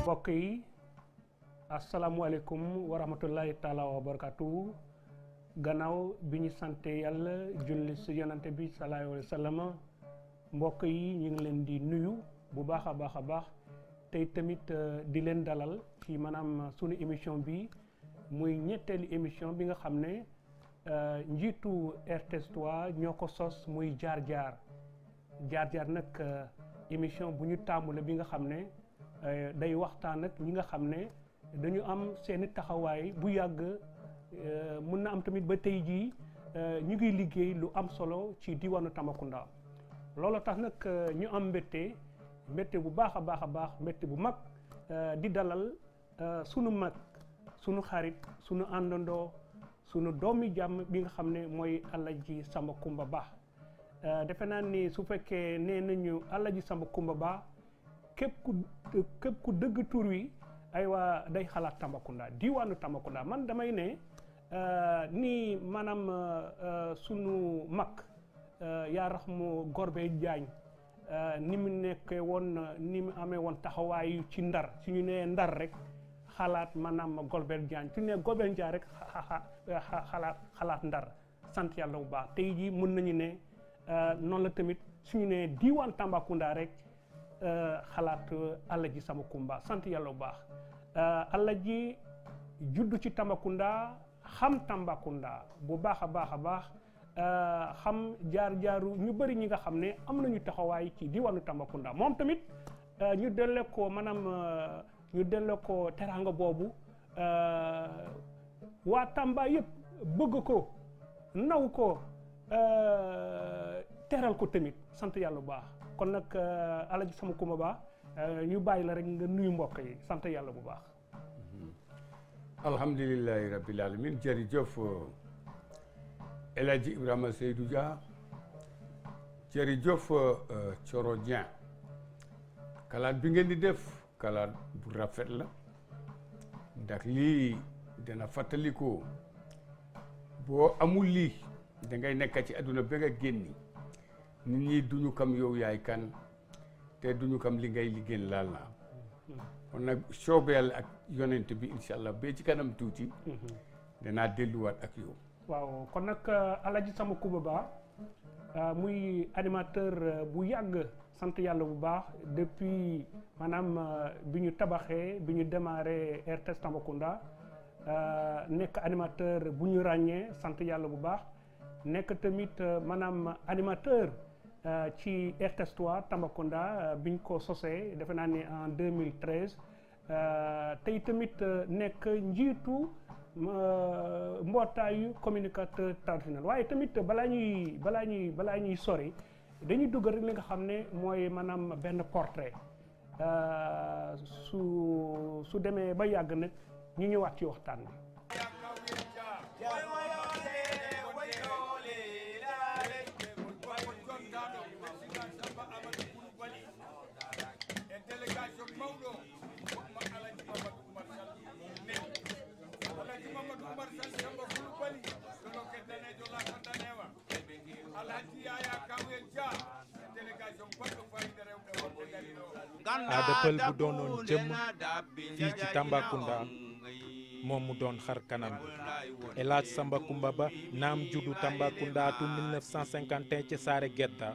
mbokk yi asalaamualeykum wa rahmatullahi taala wa barakatuhu gannaaw bi ñu sante yàlla julli si yonante bi sallallahu alayhi wa sallam mbokk yi ñu ngi leen di nuyu bu baax a baax tey tamit di leen dalal ci maanaam sunu émission bi muy ñetteelu émission bi nga xam ne njiitu RTS 3 ñoo ko sos muy jaar-jaar nag émission bu ñu taamu la bi nga xam ne day waxtaan ak ñi nga xam ne dañu am seeni taxawaay bu yàgg mun na am tamit ba tey jii ñu ngi liggéey lu am solo ci diwaanu Tambacounda loolu tax nag ñu am mbette bu baax a baax mbette bu mag di dalal sunu mag sunu xarit sunu àndandoo sunu doomi jàmm bi nga xam ne mooy Alaaji Samba Kumba Ba defe naa ni su fekkee nee nañu Alaaji Samba Kumba Ba képp ku dëgg tur wi aywa day xalaat Tambacounda diwaanu Tambacounda man damay ne ni maanaam sunu mag yaa rax mu Golbert Diagne ni mu nekkee woon ni mu amee woon taxawaayu ci Ndar su ñu nee Ndar rek xalaat maanaam Golbert Diagne su ñu nee Golbert Diagne rek xalaat Ndar sant yàlla bu baax tey jii mën nañu ne noonu la tamit suñu nee diwaan Tambacounda rek xalaat Alaaji Samba Kumba sant yàlla bu baax Alaaji juddu ci Tambacounda xam Tambacounda bu baax a baax xam jaar-jaaru ñu bëri ñi nga xam ne am nañu taxawaay ci diwaanu Tambacounda moom tamit ñu delle ko maanaam ñu delle ko teraanga boobu waa Tamba yëpp bëgg ko naw ko teral ko tamit sant yàlla bu baax kon nag Alaaji Samba Kumba Ba ñu bàyyi la rek nga nuyu mbokk yi sant yàlla bu baax. alhamdulillahi rabbil alamin jërëjëf El Hadji Ibrahima Seydou Dia jërëjëf Thioro Dieng kalaat bi ngeen di def kalaat bu rafet la ndax lii dana fàttaliku boo amul lii da ngay nekk ci àdduna ba nga génni nit ñi duñu xam yow yaay kan te duñu xam li ngay liggéey laal na kon nag soobeel ak yonent bi incha allah ba ci kanam tuuti danaa delluwaat ak yow. waaw kon nag Alaaji Samba Kumba Ba muy animateur bu yàgg sant yàlla bu baax depuis maanaam bi ñu tabaxee bi ñu démarré RTS Tambacounda nekk animateur bu ñu ràññee sant yàlla bu baax nekk tamit maanaam animateur ci RTS 3 Tambacounda biñ ko sosee defe naa ne en 2013 tey tamit nekk njiitu mbootaayu communicateur traditionnel waaye tamit balaa ñuy sori dañuy dugg rek li nga xam ne mooy maanaam benn portrait su demee ba yàgg nag ñu ñëwaat ci waxtaan bi. aada pël bu doonoon jëmm fii ci Tambacounda moom mu doon xar kanam bi El Hadji Samba Kumba Ba naam juddu Tambacounda atum 1951 ca Saare Gedda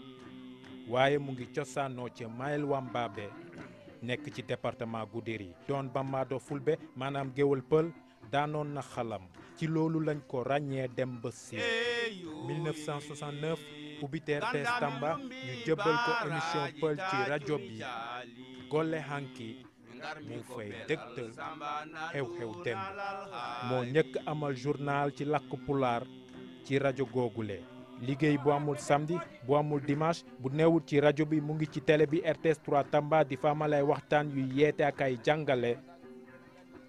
waaye mu ngi cosaanoo ca Mayel Wambabe nekk ci département Goudiri doon Bambado Fulbe maanaam géwël pël daanoon na xalam ci loolu lañ ko ràññee dem ba si 1969 ubbite RTS Tamba ñu jëbbal ko émission pël ci rajo bi Golle Hanki mu fay dégtal xew-xew dem moo njëkk amal journal ci làkk pulaar ci rajo googule liggéey bu amul samedi bu amul dimanche bu neewul ci rajo bi mu ngi ci télé bi RTS 3 Tamba di fa amal ay waxtaan yu yeete ak ay jàngale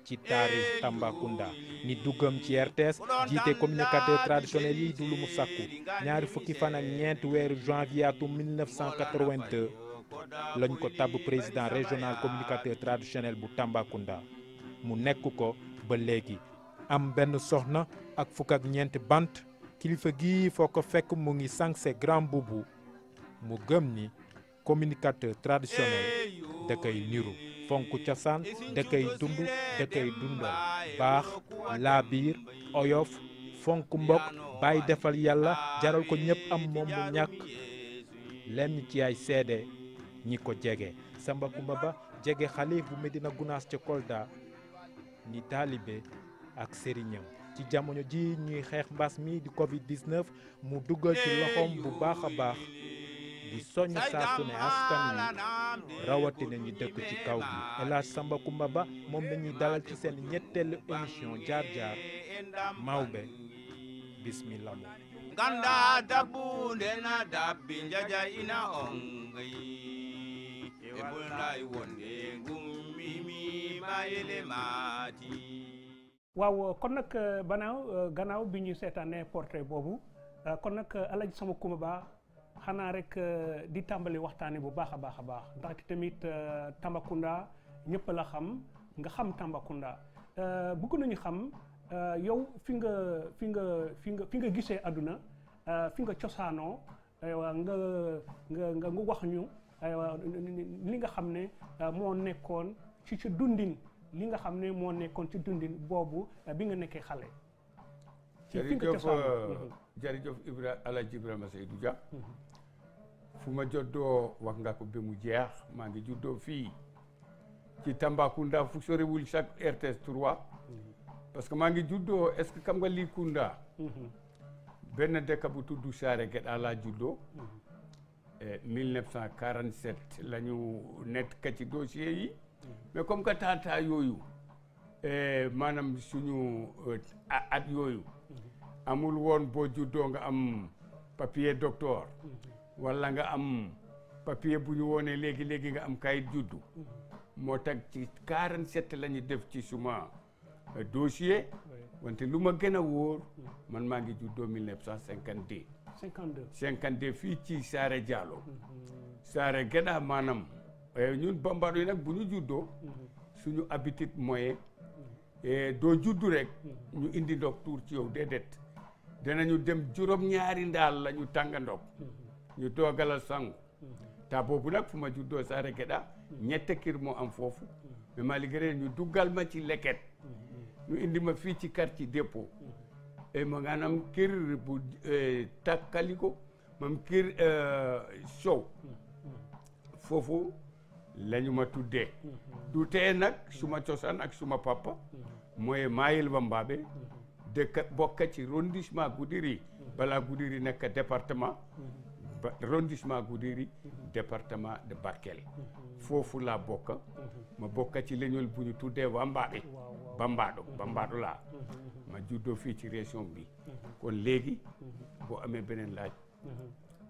ci taarix Tambacounda ni duggam ci RTS jiite communicateur traditionnel yi du lu mu sakku ñaari fukki fan ak ñeent weeru janvier atum 1982 lañ ko tabb président régional communicateur traditionnel bu Tambacounda mu nekk ko ba léegi am benn soxna ak fukk ak ñeent bant kilifa gi foo ko fekk mu ngi sañse grand boubou mu gëm ni communicateur traditionnel da koy niru fonk cosaan da koy dund da koy dundal baax laabiir oyof fonk mbokk bàyyi defal yàlla jaral ko ñëpp am moom mu ñàkk lenn ci ay seede ñi ko jege Samba Kumba Ba jege xalif bu Medina Gounass ca Kolda ni taalibe ak sëriñam ci jamono ji ñuy xeex mbas mi di Covid-19 mu dugal ci loxoom bu baax a baax di soññ saa su ne askan wi rawatina ñi dëkk ci kaw gi El Hadj Samba Kumba Ba moom lañuy dalal ci seen ñetteelu émission jaar-jaar Mawbe bismillah mo ganda dabbu ndena dabbi njaja ina ongai e bulnai wonde gummimi mayele mati. waaw kon nag gannaaw bi ñu seetaanee portrait boobu kon nag El Hadj Samba Kumba Ba xanaa rek di tàmbali waxtaane bu baax a baax a baax ndaxte tamit Tambacounda ñëpp la xam nga xam Tambacounda bëgg nañu xam yow fi nga gisee àdduna fi nga cosaanoo nga wax ñu li nga xam ne moo nekkoon ci dundin li nga xam ne moo nekkoon ci dundin boobu bi nga nekkee xale. jërëjëf Alaaji Ibrahima Seydou Dia fu ma juddoo wax nga ko ba mu jeex maa ngi juddoo fii ci Tambacounda fu sorewul chaque RTS 3 parce que maa ngi juddoo est-ce que xam nga lii Kounda benn dëkk bu tudd Saare Gedda laa juddoo 1947 la ñu nekk ci dossier yi mais comme que tata yooyu maanaam suñu at yooyu amul woon boo juddoo nga am papier docteur wala nga am papier bu ñu woonee léegi nga am kayit juddu moo tax ci 47 la ñu def ci suma dossier wante lu ma gën a wóor man maa ngi juddoo 1952 52 fii ci Saare Diallo Saare Gedda maanaam ñun bambara yi nag bu ñu juddoo suñu habitude mooy doo juddu rek ñu indi ndox tuur ci yow déedéet danañu dem juróom-ñaari ndaal la ñu tàng ndox ñu toogalal sangu ta boobu nag fu ma juddoo Saare Gedda ñette kër moo am foofu mais ma liggéey ñu duggal ma ci leket ñu indi ma fii ci quartier dépôt et ma maanaam kër bu takkaliko mam kër sow foofu lañu ma tuddee du tee nag suma cosaan ak suma papa mooy Mayel Bambaabe dëkk bokk ci arrondissement Goudiri balaa Goudiri nekk département arrondissement Goudiri département de Bakel foofu laa bokk ma bokk ci leñol bu ñu tuddee Bambaabe Bambaado laa ma juddoo fii ci région bi kon léegi boo amee beneen laaj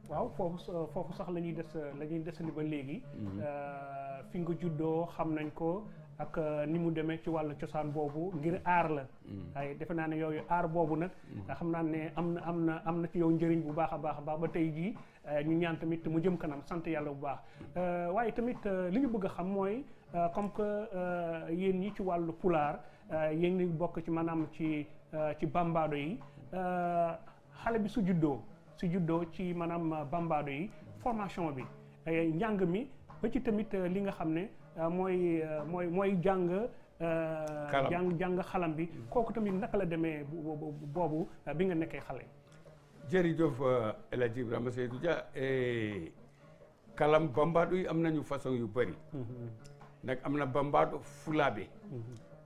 waaw foofu sax la ñuy desandi ba léegi fi nga juddoo xam nañ ko ak ni mu demee ci wàllu cosaan boobu ngir aar la ay defe naa ne yooyu aar boobu nag xam naa ne am na ci yow njëriñ bu baax a baax ba tey jii ñu ñaan tamit mu jëm kanam sant yàlla bu baax waaye tamit li ñu bëgg a xam mooy comme que yéen ñi ci wàllu pulaar yéen ñi bokk ci maanaam ci bambaado yi xale bi su juddoo ci maanaam bambaado yi formation bi njàng mi ba ci tamit li nga xam ne mooy jàng xalam bi kooku tamit naka la demee boobu bi nga nekkee xale. jërëjëf El Hadj Ibrahima Seydou Dia kalam bambaado yi am nañu façon yu bëri nag am na bambaado fulaabe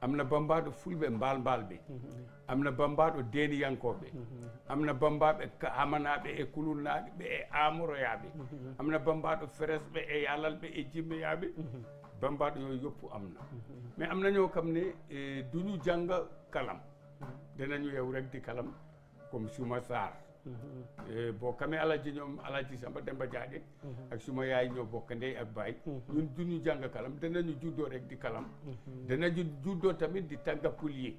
am na bambaado fulɓe mbalɓe am na bambaɗo deeniyankoɓe am na bambaɓe hamanaɓe e kululnaɓe ɓe e amoroyaɓe am na bambaɗo feresɓe e yalalɓe e jimmeyaɓe bambaɗo yo yoppu am na mais am nañoo kam ne duñu janga kalam danañu yew rek di kalam comme suma Sarr boo kamee Alaaji ñoom Alaaji Samba Demba Jaaje ak suma yaay ñoo bokk ndey ak baay ñun duñu jàng kalam danañu juddoo rek di kalam danañu juddoo tamit di tàgga pul yi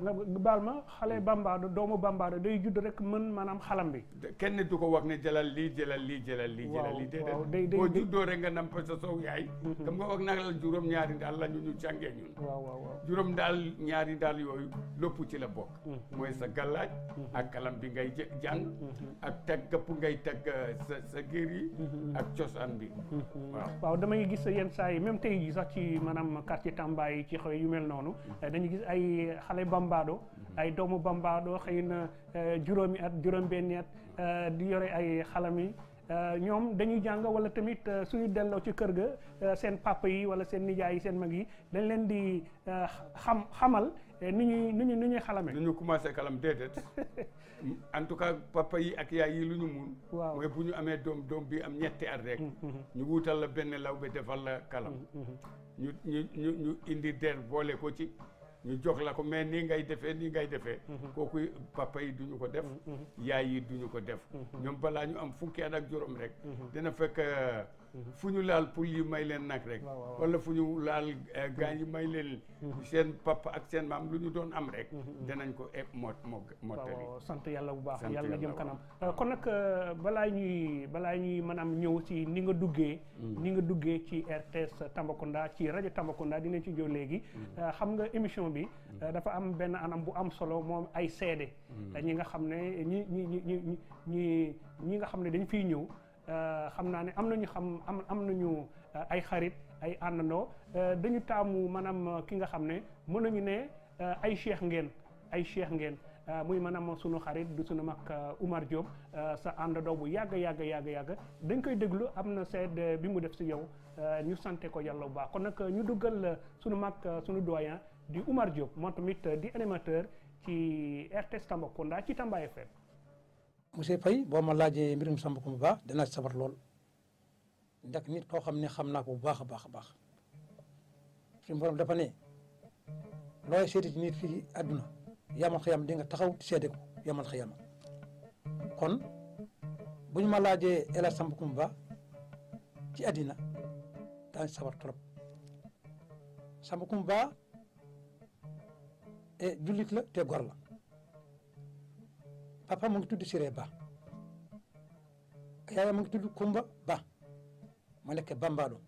nga baal ma xale bambaado doomu bambaado day judd rek mën maanaam xalam bi kenn du ko wax ne jëlal lii déedéet boo juddoo rek nga nampa sa sow yaay xam nga wax naa la juróom-ñaari daal la ñu jàngee ñun juróom daal ñaari daal yooyu lépp ci la bokk mooy sa gàllaaj ak kalam bi ngay jàng ak tàggap ngay tàgg sa géer yi ak cosaan bi waaw damay gis yenn saa yi même tey jii sax ci maanaam quartier Tamba yi ci xew yu mel noonu dañuy gis ay xale bambado ay doomu bambado xëy na juróomi at juróom-benni at di yore ay xalami ñoom dañuy jàng wala tamit suñu delloo ci kër ga seen papa yi wala seen nijaay yi seen mag yi dañ leen di xamal ni ñuy xalame. nu ñu commencé kalam déedéet en tout cas papa yi ak yaay yi lu ñu mun. waaw mooy bu ñu amee doom bi am ñetti at rek. ñu wutal la benn law ba defal la kalam. ñu indi der boole ko ci. ñu jox la ko mais nii ngay defee kooku papa yi duñu ko def yaay yi duñu ko def ñoom balaa ñu am fukki at ak juróom rek dina fekk fu ñu laal pour yi may leen nag rek wala fu ñu laal gaañ yi may leen seen papa ak seen maam lu ñu doon am rek dinañ ko mottali sant yàlla bu baax yàlla na jëm kanam kon nag balaa ñuy maanaam ñëw ci ni nga duggee ci RTS Tambacounda ci rajo Tambacounda dinañ ci ñëw léegi xam nga émission bi dafa am benn anam bu am solo moom ay seede ñi nga xam ne ñi nga xam ne dañ fiy ñëw xam naa ne am nañu ay xarit ay àndandoo dañu taamu maanaam ki nga xam ne mën nañu ne ay cheikh ngeen muy maanaam sunu xarit du sunu mag Oumar Diop sa àndandoo bu yàgg dañ koy déglu am na seede bi mu def si yow ñu sante ko yàlla bu baax kon nag ñu duggal sunu mag sunu doyen di Oumar Diop moom tamit di animateur ci RTS Tambacounda ci Tamba FM. monsieur Faye boo ma laajee mbirum Tambacounda bu baax danaa ci sawar lool ndax nit koo xam ne xam naa ko bu baax a baax suñu borom dafa ne looy seeti ci nit fii àdduna yamal xiyam di nga taxaw seede ko yamal xiyama kon bu ñu ma laajee El Hadj Tambacounda ci àddina daañu sawar trop Tambacounda jullit la te gor la papa mu ngi tudd Siré Ba yaay mu ngi tudd Kumba Ba ma nekk Bambado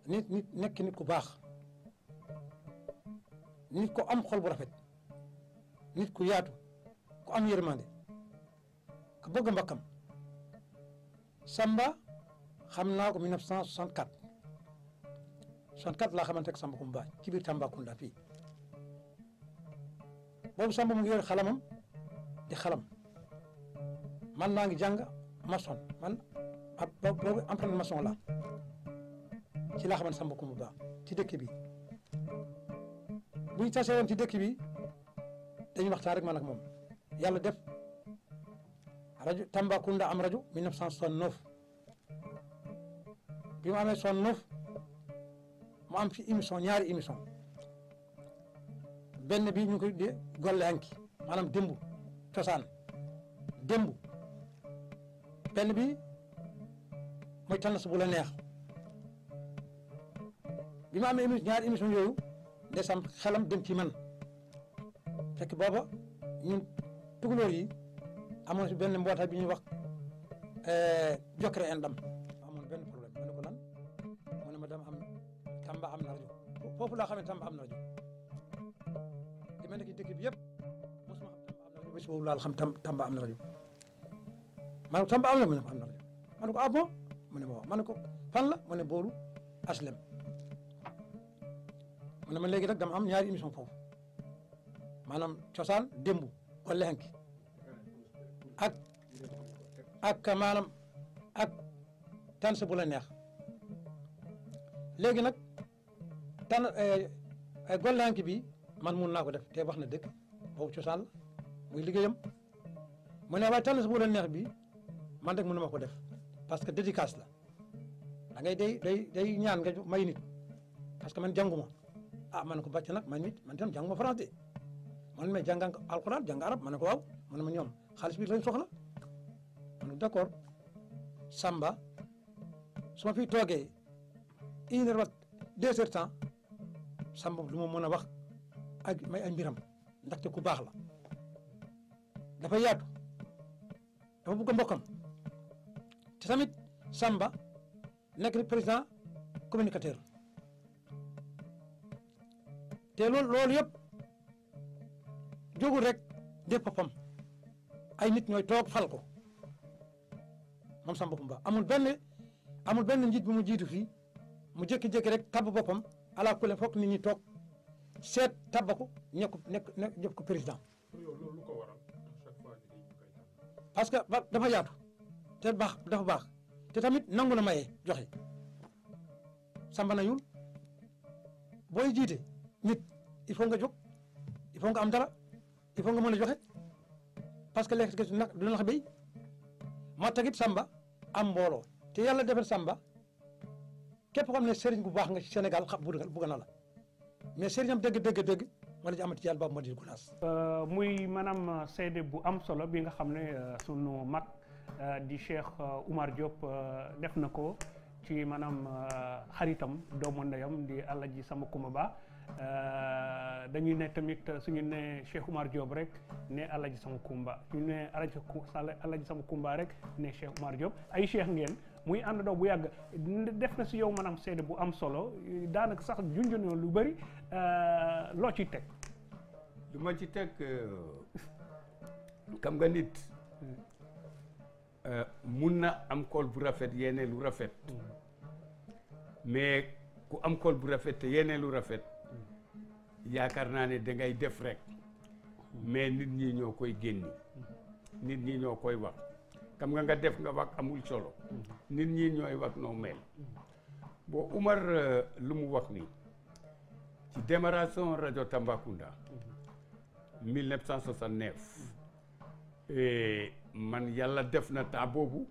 nit nekk nit ku baax nit ko am xol bu rafet nit ku yaatu ku am yërmande ku bëgg mbakkam Samba xam naa ko 1964 64 laa xamante ak Tambacounda ci biir Tambacounda fii boobu Samba mu ngi yor xalamam di xalam man maa ngi jàng maçon man boobu apprenti maçon la ci laa xamante Tambacounda ci dëkk bi buy tase woon ci dëkk bi dañuy waxtaan rek man ak moom yàlla def rajo Tambacounda am rajo 1969 bi mu amee 69 mu am fi émission ñaari émission benn bi ñu koy dee golle anki maanaam démb cosaan démb benn bi mooy tànn bu la neex bi ma amee ñaari émission yooyu ndeysaan xelam dem ci man fekk booba ñun tukulóor yi amoon si benn mbootaay bi ñuy wax Jokkere Endam amoon benn problème ma ne ko lan mu ne ma dama am Tamba am na rajo foofu laa xam ne Tamba am na rajo li ma nekk ci dëkk bi yëpp mosuma xam Tamba am na rajo bés boobu laal xam Tamba am na rajo ma ne ko Tamba am na mu ne ma am na rajo ma ne ko ah bon mu ne ma waaw ma ne ko fan la mu ne booru HLM mu ne ma léegi nag dama am ñaari émission foofu maanaam cosaan démb wala xenki ak maanaam ak tànn sa bu la neex léegi nag tànn golle xenki bi man mun naa ko def te wax na dëgg boobu cosaan la muy liggéeyam mu ne waaye tànn sa bu la neex bi man rek mënu ma ko def parce que dédicace la da ngay day ñaan nga may nit parce que man jànguma ah ma ne ko bàcc nag man tam jànguma français man may jàng alxuraan jàng arab ma ne ko waaw ma ne ma ñoom xaalis bi lañ soxla ma ne d'accord Samba su ma fi toogee 1 heure 2 heures temps Samba lu ma mën a wax ak may ay mbiram ndaxte ku baax la dafa yaatu dafa bëgg mbokkam te tamit Samba nekk président communicateur te loolu yëpp jógul rek def boppam ay nit ñooy toog fal ko moom Samba Kumba amul benn njiit bu mu jiitu fii mu jékki-jékki rek tabb boppam ala kulli foog nit ñi toog seet tabba ko nekk ko président parce que dafa yaatu te dafa baax te tamit nangu na maye joxe Samba nañul booy jiite nit il faut nga jóg il faut nga am dara il faut nga mën a joxe parce que lekk du nax béy moo taxit Samba am mbooloo te yàlla defal Samba képp ko xam ne sëriñ bu baax nga ci Sénégal xam bugg na la mais sëriñam dëgg ma la ci amati yàlla baabu ma di Gunaas muy maanaam seede bu am solo bi nga xam ne sunu mag di Cheikh Oumar Diop def na ko ci maanaam xaritam doomu ndeyam di Alaji Samba Kumba Ba dañuy ne tamit suñu ne Cheikh Oumar Diop rek ne Alaji Samba Kumba suñu ne Alaji Samba Kumba rek ne Cheikh Oumar Diop ay cheikh ngeen muy ànd doo bu yàgg def na si yow maanaam seede bu am solo daanaka sax junjoon lu bëri loo ciy teg. lu ma ci teg xam nga nit mun na am kool bu rafet yéene lu rafet mais ku am kool bu rafet te yéene lu rafet yaakaar naa ne da ngay def rek mais nit ñi ñoo koy génni nit ñi ñoo koy wax xam nga def nga wax amul solo nit ñi ñooy wax noo mel boo Umar lu mu wax nii ci démarration rajo Tambacounda 1969 man yàlla def na temps boobu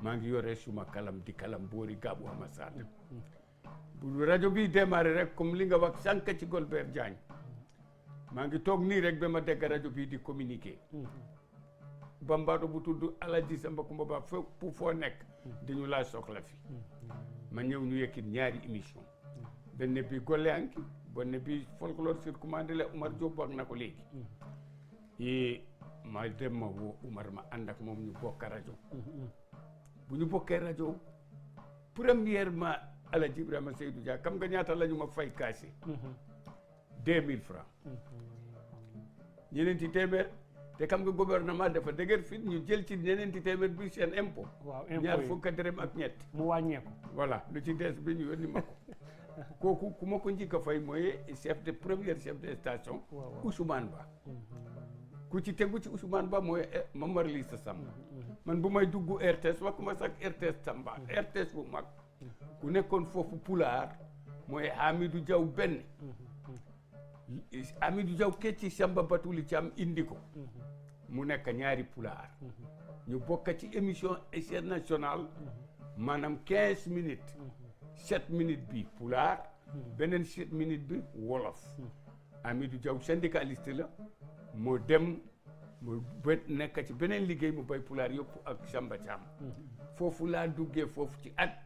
maa ngi yore suma kalam di kalam boori Gaabu Amasaat bu rajo bi démarré rek comme li nga wax sànq ci Golbert Diagne maa ngi toog nii rek ba ma dégg rajo bii di communiquer bambaado bu tudd Alaji Samba Kumba Ba foo nekk dañu laa soxla fi ma ñëw ñu yëkkit ñaari émission benn bi Goleanki benn bi folklore sur commande la Umar Diop wax na ko léegi ma dem ma woo Umar ma ànd ak moom ñu bokk rajo bu ñu bokkee rajo premièrement Alaji Ibrahima Seydou Dia xam nga ñaata la ñu ma fay kaase 2000 francs ñeneenti téeméer te xam nga gouvernement dafa dëgër fit ñu jël ci ñeneenti téeméer bi seen impôt ñaar fukk dërëm ak ñett mu wàññeeku voilà lu ci des bi ñu yónni ma ko kooku ku ma ko njëkk a fay mooy premier chef de station Ousmane Ba ku ci tegu ci Ousmane Ba mooy Mamar Lissa Samba man bu may dugg RTS wax ma sax RTS Tamba RTS bu mag ku nekkoon foofu pulaar mooy Hamidou Diaw benn Hamidou Diaw kecci Samba Batuli Thiam indi ko mu nekk ñaari pulaar ñu bokk ci émission chaîne nationale maanaam 15 minutes 7 minutes bi pulaar beneen 7 minutes bi wolof Hamidou Diaw syndicaliste la moo dem mu nekk ci beneen liggéey mu bay pulaar yëpp ak Samba Thiam foofu laa duggee foofu ci at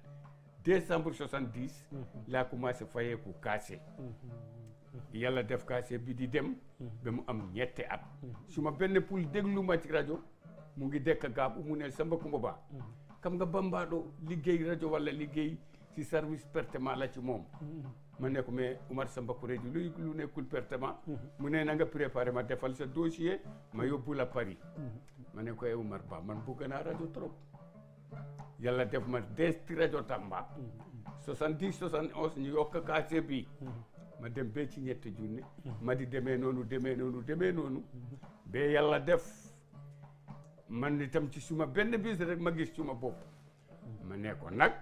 décembre 70 laa commencé fayeeku kaase yàlla def kaase bi di dem ba mu am ñetti at su ma benn pul déglu ma ci rajo mu ngi dekk Gaabu mu ne Samba Kumba Ba xam nga bambaado liggéey rajo wala liggéey ci service pertement la ci moom ma ne ko mais Umar Samba Kuréji lu nekkul pertement mu ne na nga préparé ma defal sa dossier ma yóbbu la Paris ma ne ko Umar Ba man bëgg naa rajo trop yàlla def ma des ci rajo Tamba 70 71 ñu yokk kaase bi ma dem ba ci ñetti junni ma di demee noonu ba yàlla def man itam ci suma benn bis rek ma gis suma bopp ma ne ko nag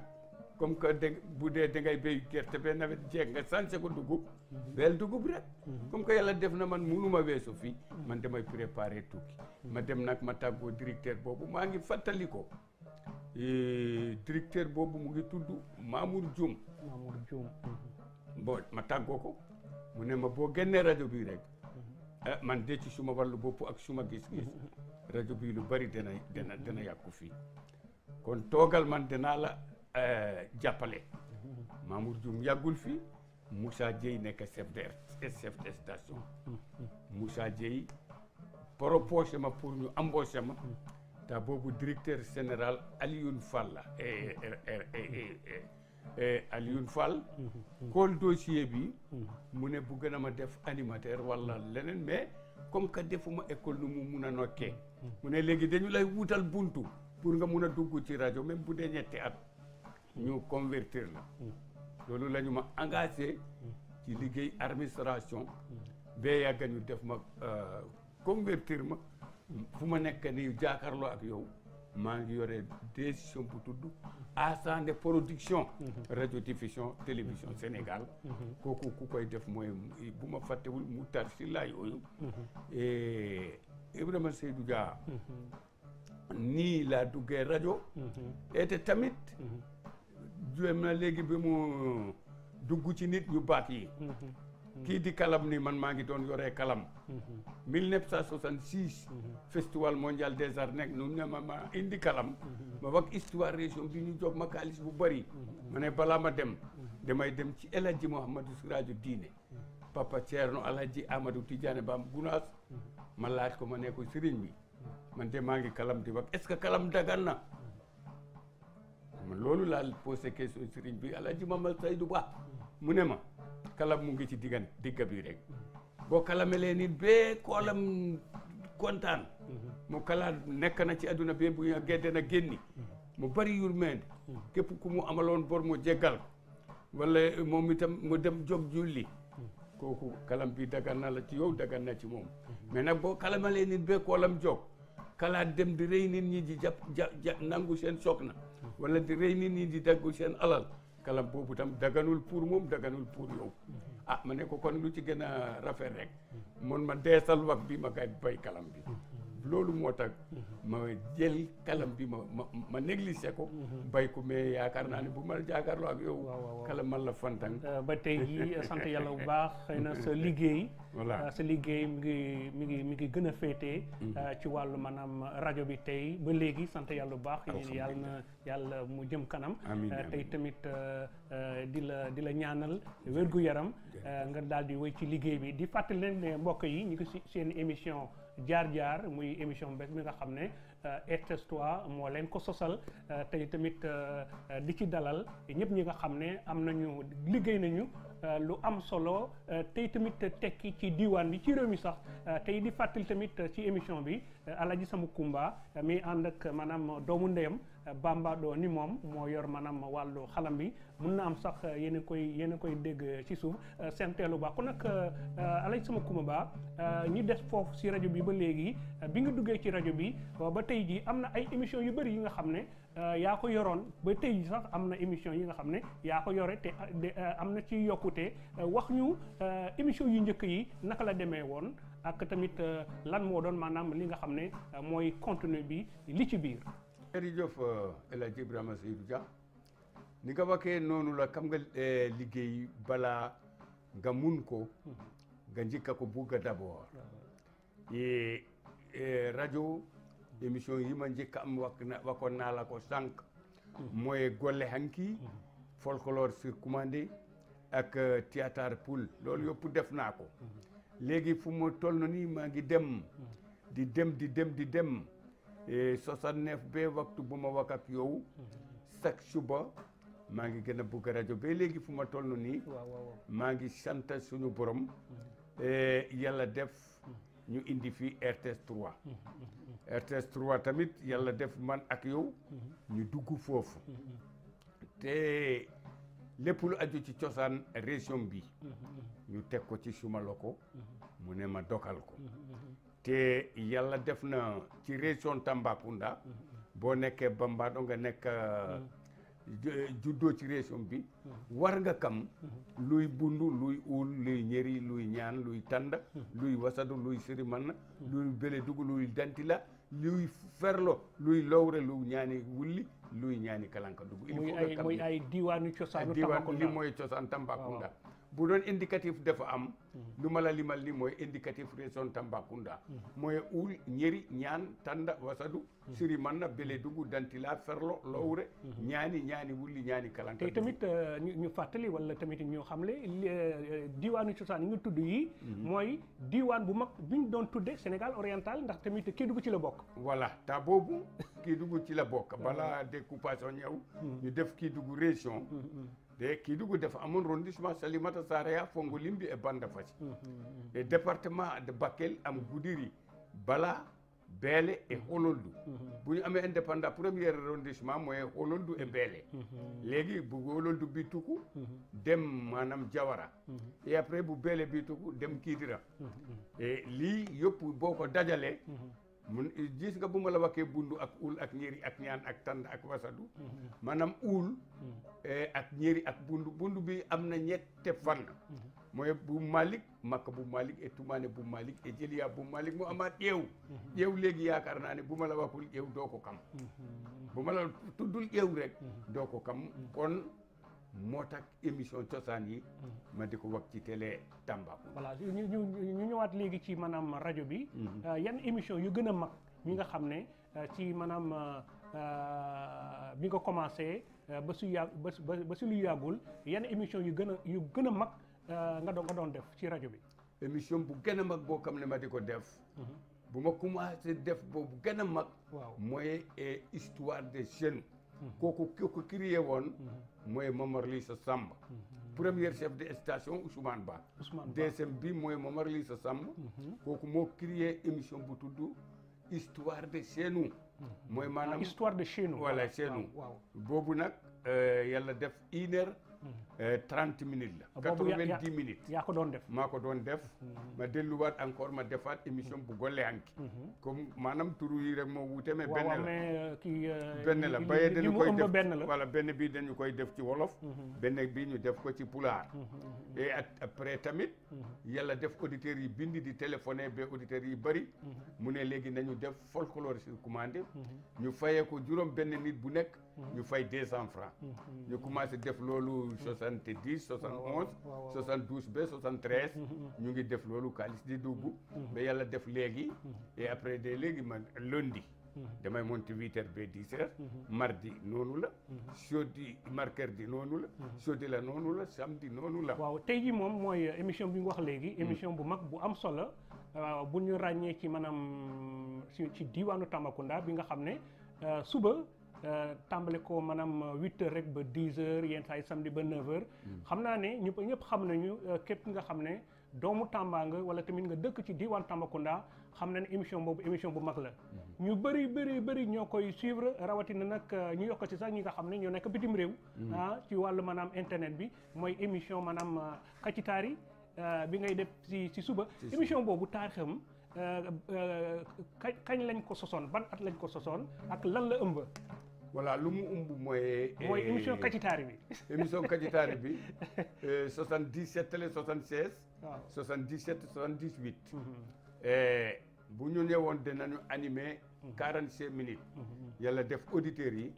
comme que bu dee dangay béy gerte ba nawet jeeg nga sànse ko dugub beel dugub rek comme que yàlla def na man munuma weesu fii man damay préparer tukki ma dem nag ma tàggoo directeur boobu maa ngi fàttali ko directeur boobu mu ngi tudd Mamour Dioum bon ma tàggoo ko mu ne ma boo génnee rajo bi rek man de ci suma wàllu bopp ak suma gis-gis rajo bi lu bari dana yàqu fii kon toogal man danaa la jàppale Mamour Dioum yàggul fii Moussa Dieye nekk chef de station Moussa Dieye proposé ma pour ñu embauché ma te boobu directeur général Alioune Fall la Alioune Fall xool dossier bi mu ne bëgg na ma def animateur wala leneen mais comme que defuma école nu mu mun a nokkee mu ne léegi dañu lay wutal buntu pour nga mun a dugg ci rajo même bu dee ñetti at ñu convertir la loolu la ñu ma engagé ci liggéey administration ba yàgg ñu def ma convertir ma fu ma nekk nii jàkkaarloo ak yow maa ngi yore décision bu tudd Assane Production radio diffusion télévision Sénégal kooku ku koy def mooy bu ma fàttewul mu tar si laay yooyu Ibrahima Seydou Dia nii laa duggee rajo te tamit juem na léegi bi mu dugg ci nit ñu baax yi kii di kalam ni man maa ngi doon yoree kalam 1966 festival mondial des arts nekk nu ne ma indi kalam ma wax histoire région bi ñu jox ma xaalis bu bëri ma ne balaa ma dem damay dem ci El Hadji Mouhamadou Siraju Diine Papa Thierno El Hadji Amadou Tidiane Bam Gunaas ma laaj ko ma ne ko sëriñ bi man de maa ngi kalam di wax est-ce que kalam dagan na man loolu laa posé question sëriñ bi El Hadji Mamadou Seydou Ba mu ne ma kalam mu ngi ci digga bi rek boo kalamelee nit bee koolam kontaan mu kala nekk na ci adduna bi bu ñu gedde na génni mu bari yurmende képp ku mu amaloon bor mu jéggal wala moom itam mu dem jóg julli kooku kalam bi dagan na la ci yow dagan na ci moom mais nag boo kalamelee nit bee koolam jóg kala dem di rey nit ñi di jàpp nangu seen soxna wala di rey nit ñi di daggu seen alal kalam boobu tam daganul pour moom daganul pour yow ah ma ne ko kon lu ci gën a rafet rek mon ma deesal wax bi ma kay bay kalam bi loolu moo tax ma jël kalam bi ma négligé ko bay ko mais yaakaar naa ne bu ma jàkkaarloo ak yow kalam man la fantang ba tey jii sant yàlla bu baax xëy na sa liggéey voilà sa liggéey mi ngi gën a féetee ci wàllu maanaam rajo bi tey ba léegi sant yàlla bu baax yàlla na yàlla mu jëm kanam tey tamit di la ñaanal wér-gu-yaram nga daal di wéy ci liggéey bi di fàttali leen ne mbokk yi ñu ngi si seen émission jaar-jaar muy émission bés mi nga xam ne RTS 3 moo leen ko sosal tey tamit di ci dalal ñëpp ñi nga xam ne am nañu liggéey nañu lu am solo tey tamit tekki ci diwaan bi ci réew mi sax tey di fàttali tamit ci émission bi Alaaji Sama Kumba mi ànd ak maanaam doomu ndeyam Bamba doo ni moom moo yor maanaam wàllu xalam bi mun na am sax yéen a koy dégg ci suuf seen teelu baax kon nag Alaaji Sama Kumba ba ñu des foofu si rajo bi ba léegi bi nga duggee ci rajo bi ba tey ji am na ay émission yu bëri yi nga xam ne yaa ko yoroon ba tey ji sax am na émission yi nga xam ne yaa ko yore te am na ci yokkute wax ñu émission yu njëkk yi naka la demee woon ak tamit lan moo doon maanaam li nga xam ne mooy contenu bi li ci biir. jërëjëf El Hadji Ibrahima Seydou Dia ni nga waxee noonu la xam nga liggéey balaa nga mun ko nga njëkka ko bugga d'abord rajo émission yi ma njëkk am waxoon naa la ko sànq mooy golle hanki folklore sur commandé ak théâtre poule loolu yëpp def naa ko léegi fu mu toll nii maa ngi dem 69 ba waxtu bu ma wax ak yow chaque suba maa ngi gën a bëgg rajo ba léegi fu ma toll nii maa ngi sant suñu borom yàlla def ñu indi fii RTS 3 RTS 3 tamit yàlla def man ak yow ñu dugg foofu te lépp lu aju ci cosaan région bi ñu teg ko ci suma loko mu ne ma dogal ko te yàlla def na ci région Tambacounda boo nekkee Bambado nga nekk juddoo ci région bi war nga kam luy bundu luy uul luy ñeri luy ñaan luy tànd luy wasadu luy siriman luy beledugu luy dantila luy ferlo luy lowre luy ñaani wulli luy ñaani kalanka dugu il faut nga kam muy ay diwaanu cosaanu diwaan li mooy cosaan Tambacounda bu doon indicatif dafa am lu ma la limal ni mooy indicatif région Tambacounda mooy uul ñeri ñaan tànd wasadu siri manna bele dugu dantila ferlo lowre ñaani wulli ñaani kalanka te tamit ñu fàttali wala tamit ñu xamle diwaanu cosaan yi nga tudd yi mooy diwaan bu mag bi ñu doon tudde Sénégal oriental ndax tamit Kédougou ci la bokk. voilà ta boobu Kédougou ci la bokk balaa découpation ñëw ñu def Kédougou région de Kédougou dafa amoon arrondissement Salimata Saraya Fongolimbi et Bandafassi et département de Bakel am Goudiri Bala Beele et Hololdu bu ñu amee indépendant premier arrondissement mooy Hololdu et Beele léegi bu Hololdu bi tukku dem maanaam Jawara et après bu Beele bi tukku dem Kidira et lii yëpp boo ko dajalee mun gis nga bu ma la waxee bundu ak ul ak ñeeri ak ñaan ak tand ak wasadu maanaam ul ak ñeeri ak bundu bi am na ñette fan mooy bu Malick Makka bu Malick et Toumane bu Malick et Jëliya bu Malick mu amaat yeew léegi yaakaar naa ne bu ma la waxul yeew doo ko kam bu ma la tuddul yeew rek doo ko kam kon moo tax émission cosaan yi ma di ko wax ci télé Tambacounda. voilà ñu ñëwaat léegi ci maanaam rajo bi yan émission yu gën a mag ñi nga xam ne ci maanaam bi nga commencé ba su lu yàggul yan émission yu gën a mag nga doon def ci rajo bi. émission bu gën a mag boo xam ne ma di ko def bu ma commencé def boobu gën a mag mooy histoire des jeunes kooku créé woon mooy Momar Lissa Samb premier chef de station Ousmane Ba deuxième bi mooy Momar Lissa Samb kooku moo créé émission bu tudd histoire de chez nous mooy maanaam histoire de chez nous voilà chez nous boobu nag yàlla def 1h30 minutes la 90 minutes yaa ko doon def maa ko doon def ma delluwaat encore ma defaat émission bu golle anki comme maanaam turu yi rek moo wuute mais benn la baye dañu koy def voilà benn bi dañu koy def ci wolof benn bi ñu def ko ci pulaar et après tamit yàlla def auditeurs yi bindi di téléphoné ba auditeurs yi bëri mu ne léegi nañu def folklore sur commande ñu fayee ko juróom benn nit bu nekk ñu fay 200 francs ñu commencé def loolu 70 71 72 ba 73 ñu ngi def loolu xaalis di dugg ba yàlla def léegi et après de léegi man lundi damay monter 8h ba 10h mardi noonu la jeudi mercredi noonu la jeudi la noonu la samedi noonu la waaw tey ji moom mooy émission bi nga wax léegi émission bu mag bu am solo bu ñu ràññee ci maanaam ci diwaanu Tambacounda bi nga xam ne suba tàmbale ko maanaam 8h rek ba 10h yenn saa yi samedi ba 9h xam naa ne ñëpp xam nañu képp nga xam ne doomu Tamba nga wala tamit nga dëkk ci diwaan Tambacounda xam na ne émission boobu émission bu mag la ñu bëri ñoo koy suivre rawatina nag ñu yokk ci sax ñi nga xam ne ñoo nekk bitim réew ci wàllu maanaam internet bi mooy émission maanaam Kacitaari bi ngay def ci suba émission boobu taarixam kañ lañ ko sosoon ban at lañ ko sosoon ak lan la ëmb voilà lu mu ëmb mooy émission Kacitaari bi émission Kacitaari bi 77 la 76 77 78 bu ñu ñëwoon dinañu animé 45 minutes yàlla def auditeurs yi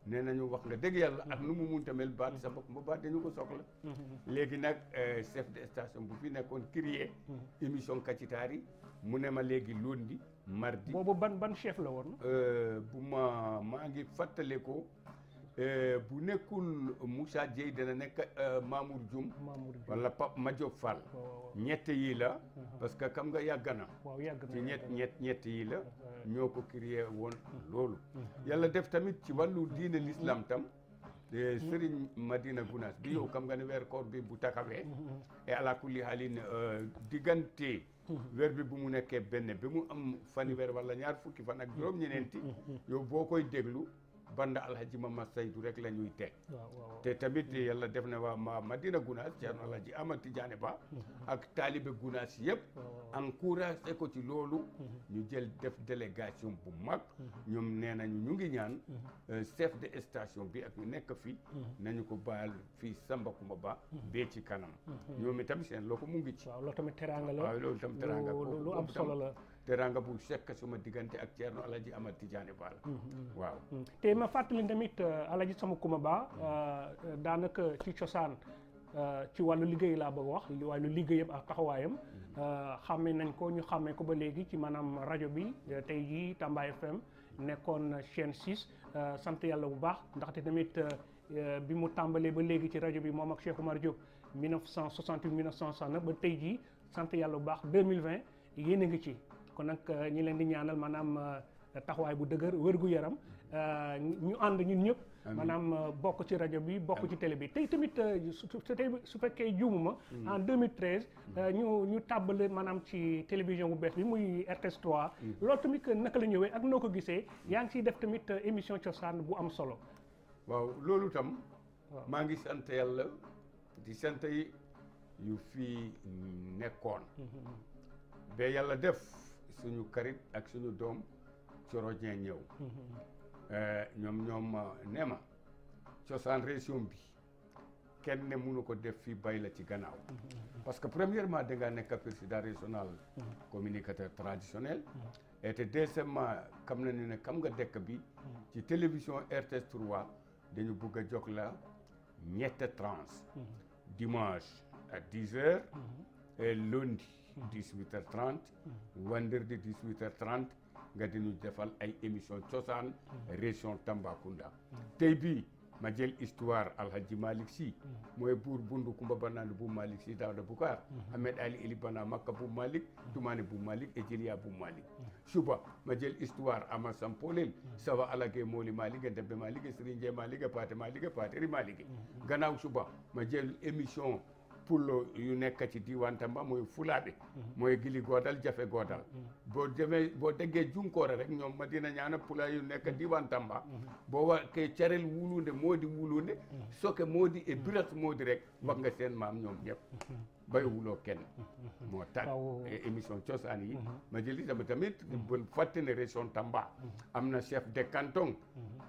nee nañu wax nga dëgg yàlla ak nu mu munta mel baat sa bopp ma baat dañu ko soxla léegi nag chef de station bu fi nekkoon créé émission Kacitaari mu ne ma léegi lundi mardi boobu ban chef la woon bu maa ngi fàttale ko bu nekkul Moussa Dieye dana nekk Mamour Dioum wala Pape Madiop Fall ñett yi la parce que xam nga yàgg na ci ñett yi la ñoo ko créé woon loolu yàlla def tamit ci wàllu diine l'islam tam Serigne Madina Gounass bi yow xam nga ne weer koor bi bu taxawee et ala kulli haalin diggante weer bi bu mu nekkee benn bi mu am fanweer wala ñaar fukki fan ak juróom-ñeneenti yow boo koy déglu banda alhaji Mama Seydou rek la ñuy teg te tamit yàlla def na waa Madina Gounass Ceerno Alhaji Amad Tidiane Ba ak taalibe Gounass yëpp encouragé ko ci loolu ñu jël def délégation bu mag ñoom nee nañu ñu ngi ñaan chef de station bi ak ñu nekk fii nañu ko baal fii Sambacounda ba bee ci kanam ñoom itam seen loo ko mu ngi ci waaw loolu tamit teraanga la waaw loolu tam teraanga lu am solo la teraanga bu sekk suma diggante ak Ceerno Alhaji Amad Tidiane Ba la waaw te ma fàttali tamit Alhaji Sambacounda Ba daanaka ci cosaan ci wàllu liggéey laa bëgg wax wàllu liggéeyam ak taxawaayam xàmmee nañ ko ñu xàmmee ko ba léegi ci maanaam rajo bi tey jii Tamba FM nekkoon chaîne 6 sant yàlla bu baax ndaxte tamit bi mu tàmbalee ba léegi ci rajo bi moom ak Cheikh Oumar Diop 1968 1969 ba tey jii sant yàlla bu baax 2020 yéen a ngi ci kon nag ñi leen di ñaanal maanaam taxawaay bu dëgër wërgu yaram ñu ànd ñun ñëpp maanaam bokk ci rajo bi bokk ci télé bi tey tamit su fekkee juumuma en 2013 ñu tàbbale maanaam ci télévision bu bees bi muy RTS 3 loolu tamit naka la ñëwee ak noo ko gisee yaa ngi ciy def tamit émission cosaan bu am solo waaw loolu tam maa ngi sant yàlla di sant yi yu fi nekkoon ba yàlla def suñu karit ak suñu doom Coro Dieng ñëw ñoom ne ma cosaan région bi kenn ne mënu ko def fii bay la ci gannaaw parce que premièrement da nga nekk président régional communicateur traditionnel et te deuxièmement xam na ne xam nga dëkk bi ci télévision RTS 3 dañu bëgg a jox la ñette tranche dimanche à 10h et lundi 18h30 vendredi 18h30 nga diñu defal ay émission cosaan région Tambacounda tey bii ma jël histoire Alhaji Malick Sy mooy buur bundu Kumba Banaan bu Malick Sy Daouda Boucar Ahmed Ali Eli Bana Makka bu Malick Toumane bu Malick et Djilia bu Malick suba ma jël histoire Ama Sampolel Sawa Alage Moli Malick e Debbe Malick e Serigne Ndiaye Malick e Paate Malick e Paateri Malick gannaaw suba ma jël émission pullo yu nekk ci diiwaan Tamba mooy fulaaɓe mooy gili goodal jafe goodal boo demee boo déggee junkoore rek ñoom ma dina ñaana pula yu nekk diiwaan Tamba boo wa ke carel wulunde moodi wulunde soke moodi e biras moodi rek wax nga seen maam ñoom ñëpp bay wuloo kenn moo tax émission cosaan yi ma jël itam tamit bu fàtte ne région Tamba am na chef de canton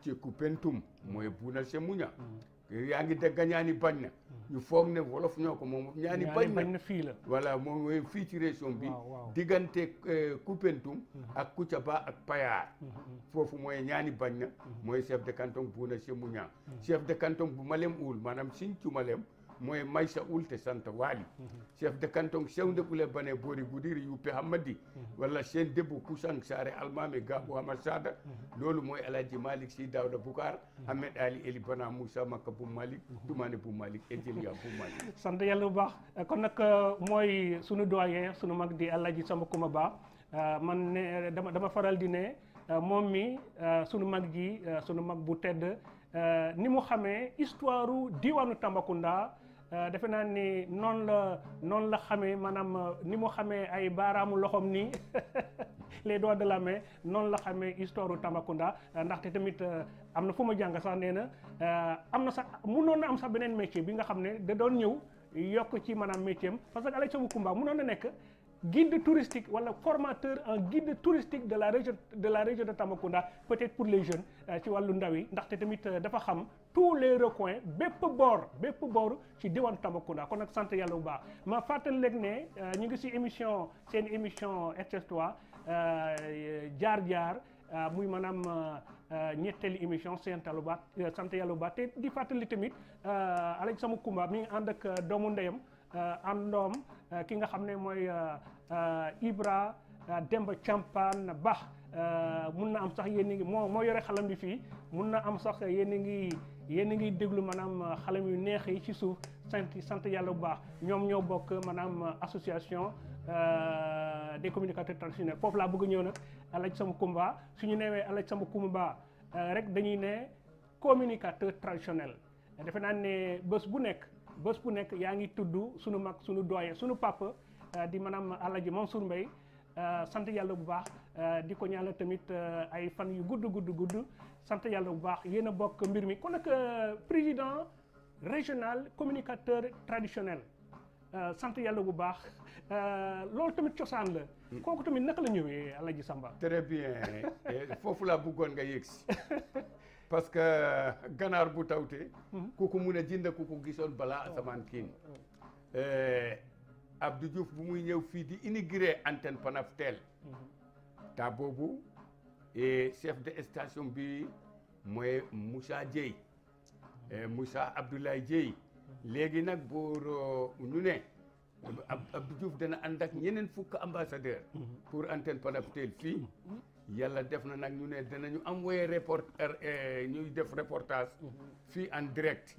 ci Koupentoum mooy Bouna Semuña yaa ngi dégg ñaani bañ na ñu foog ne wolof ñoo ko moom ñaani bañ na fii la voilà moom mooy fii ci région bi diggante Koupentoum ak Koutiaba ak Payar foofu mooy ñaani bañ na mooy chef de canton Bouna Semuña chef de canton bu Malem Oul maanaam Sinthiou Malem mooy Maysa Oul te sant Waali chef de canton Sewnde Ɓule Bane Boori Gudiri Yuppe Hammadi walla Seen Debbo Kusang Saare Almami Gabo Hamad Sada loolu mooy Alhaji Malick Sy Daouda Boucar Ahmed Ali Eli Bana Moussa Makka bu Malick Toumane bu Malick et Djilia bu Malick sant yàlla bu baax kon nag mooy sunu doyen sunu mag di Alhaji Samba Coumba Ba man ne dama faral di ne moom mi sunu mag ji sunu mag bu tedd ni mu xamee histoire diwaanu Tambacounda defe naa ni noonu la xamee maanaam ni mu xamee ay baaraamu loxoom nii les doigts de la main noonu la xamee histoire Tambacounda ndaxte tamit am na fu ma jàng sax nee na am na sax mënoon na am sax beneen métier bi nga xam ne da doon ñëw yokk ci maanaam métier am parce que Alhaji Samba Coumba mënoon na nekk guide touristique wala formateur en guide touristique de la région de Tambacounda peut-être pour les jeunes ci wàllu ndaw yi ndaxte tamit dafa xam tous les recoins bépp boor ci diwaan Tambacounda kon nag sant yàlla bu baax ma fàttali leen ne ñu ngi ci émission seen émission RTS3 jaar muy maanaam ñetteeli émission sant yàlla bu baax te di fàttali tamit Alhaji Samba Coumba mi ngi ànd ak doomu ndeyam àndoom ki nga xam ne mooy Ibra Demba Campaan Ba mun na am sax yéen a ngi moo yore xalam bi fii mun na am sax yéen a ngi déglu maanaam xalam yu neex yi ci suuf sant yàlla bu baax ñoom ñoo bokk maanaam association des communicateurs traditionnels foofu laa bëgg ñëw nag Alhaji Samba Coumba suñu newee Alhaji Samba Coumba rek dañuy ne communicateur traditionnel defe naa ne bés bu nekk yaa ngi tudd sunu mag sunu doyen sunu papa di maanaam Alhaji Mansour Mbaye sant yàlla bu baax di ko ñaanal tamit ay fan yu gudd sant yàlla bu baax yéen a bokk mbir mi kon nag président régional communicateur traditionnel sant yàlla bu baax loolu tamit cosaan la kooku tamit naka la ñëwee Alhaji Samba. très bien foofu laa bëggoon nga yegg si parce que ganaar bu tawte ku ko mun a jënd ku ko gisoon balaa asamaan kiin Abdou Diouf bu muy ñëw fii di inauguré antenne Panaftel ta boobu chef de station bi mooy Moussa Dieye Moussa Abdoulaye Dieye léegi nag boo ñu ne Abdou Diouf dana ànd ak ñeneen fukk ambassadeur pour antenne Panaftel fii yàlla def na nag ñu ne danañu envoyé ñuy def reportage fii en direct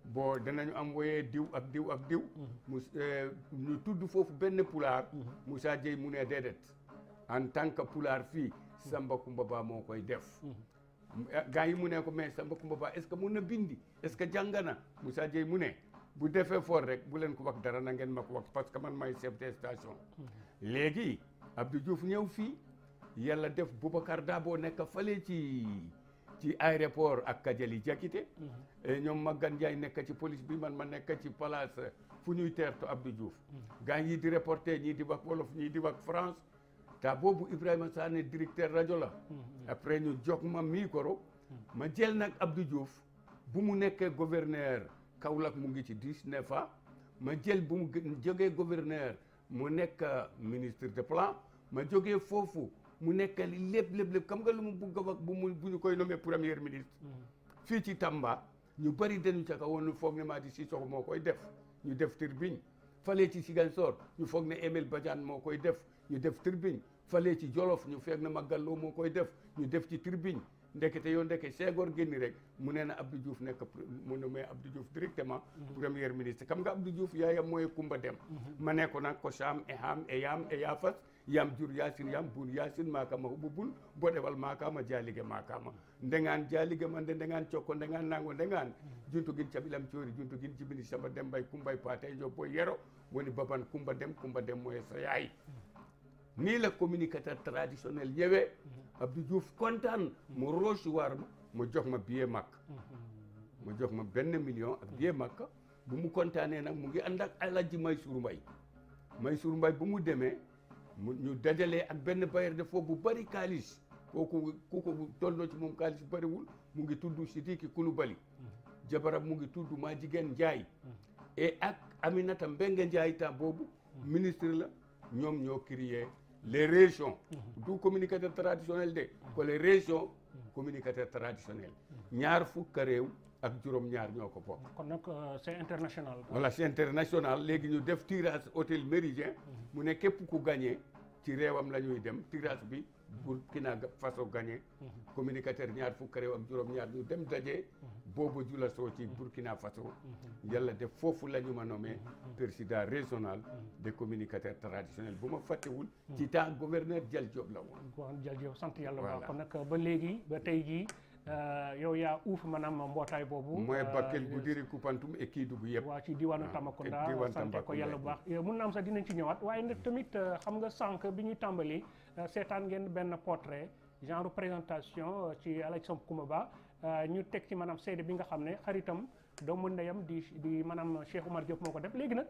bon danañu envoyé diw ak diw ak diw ñu tudd foofu benn pulaar Moussa Dieye mu ne déedéet en tant que pulaar fii Samba Kumba Ba moo koy def gars yi mu ne ko mais Samba Kumba Ba est-ce que mun na bindi est-ce que jàng na Moussa Dieye mu ne bu defee fort rek bu leen ko wax dara na ngeen ma ko wax parce que man may chef de station léegi Abdou Diouf ñëw fii yàlla def Boubacar Dabo nekk fale ci aéroport ak Kajali Jakite ñoom Magan Ndiaye nekk ci police bi man ma nekk ci place fu ñuy teertu Abdou Diouf gars yi di reporter ñii di wax wolof ñii di wax France ta boobu Ibrahima Sané directeur rajo la après ñu jox ma micro ma jël nag Abdou Diouf bu mu nekkee gouverneur Kaolack mu ngi ci 19 ans ma jël bu mu jógee gouverneur mu nekk ministre de plan ma jógee foofu mu nekk lépp xam nga lu mu bugg a wax bu ñu koy nommé premier ministre fii ci Tamba ñu bëri dañu ca woon foog ne Madi Sissoko moo koy def ñu def Tribune falee ci Ziguinchor ñu foog ne Emile Badiane moo koy def ñu def Tribune falee ci Jolof ñu foog ne Magallo moo koy def ñu def ci Tribune ndekete yoo ndeke Senghor génni rek mu nee na Abdou Diouf nekk mu nommé Abdou Diouf directement premier ministre xam nga Abdou Diouf yaayam mooy Kumba Dem ma ne ko nag ko Cham e Ham e Yam e Yafas yam jur yasin yam bun yasin makama hububul bodewal makama jalige makama ndengan jalige mande ndengan cokko ndengan nango ndengan juntugin caɓilam coori juntugin jibini samba dembay kumbay pate jo boy yero woni baban Kumba Dem moye so yaay ni la communicateur traditionnel ñëwee Abdou Diouf kontaan mu recevoir ma mu jox ma billet Makka mu jox ma 1 million ak billet Makka bu mu kontaanee nag mu ngi ànd ak Alaaji Maysour Mbaye bu mu demee ñu dajalee ak benn bailleur de fonds bu bari kaalis kooku tolloo ci moom kaalis bariwul mu ngi tudd Sidiki Coulibaly jabaram mu ngi tudd maa jigéen Ndiaye et ak Aminata Mbengue Ndiaye temps boobu ministre la ñoom ñoo créé les régions du communicateur traditionnel de ko les régions communicateur traditionnel ñaar fukka réew ak juróom-ñaar ñoo ko bokk. kon nag c'est international. voilà c'est international léegi ñu def tirage hôtel Méridien mu ne képp ku gagné ci réewam la ñuy dem tirage bi Burkina Faso gagné communicateur ñaar fukka réew ak juróom-ñaar ñu dem daje boobu jula soo ci Burkina Faso yàlla def foofu la ñu ma nommé président régional des communicateurs traditionnels bu ma fàttewul ci temps gouverneur Dial Diop la woon. Dial Diop sant yàlla baax kon nag ba léegi ba tey jii yow yaa uuf maanaam mbootaay boobu. mooy Bakel Goudiri Koupantoum et Kédougou yëpp. waaw ci diwaanu Tambacounda sant ko yàlla bu baax mun na am sax dinañ ci ñëwaat waaye nag tamit xam nga sànq bi ñuy tàmbali seetaan ngeen benn portrait genre présentation ci Alaaji Samba Kumba Ba ñu teg ci maanaam seede bi nga xam ne xaritam doomu ndeyam di maanaam Cheikh Oumar Diop moo ko def léegi nag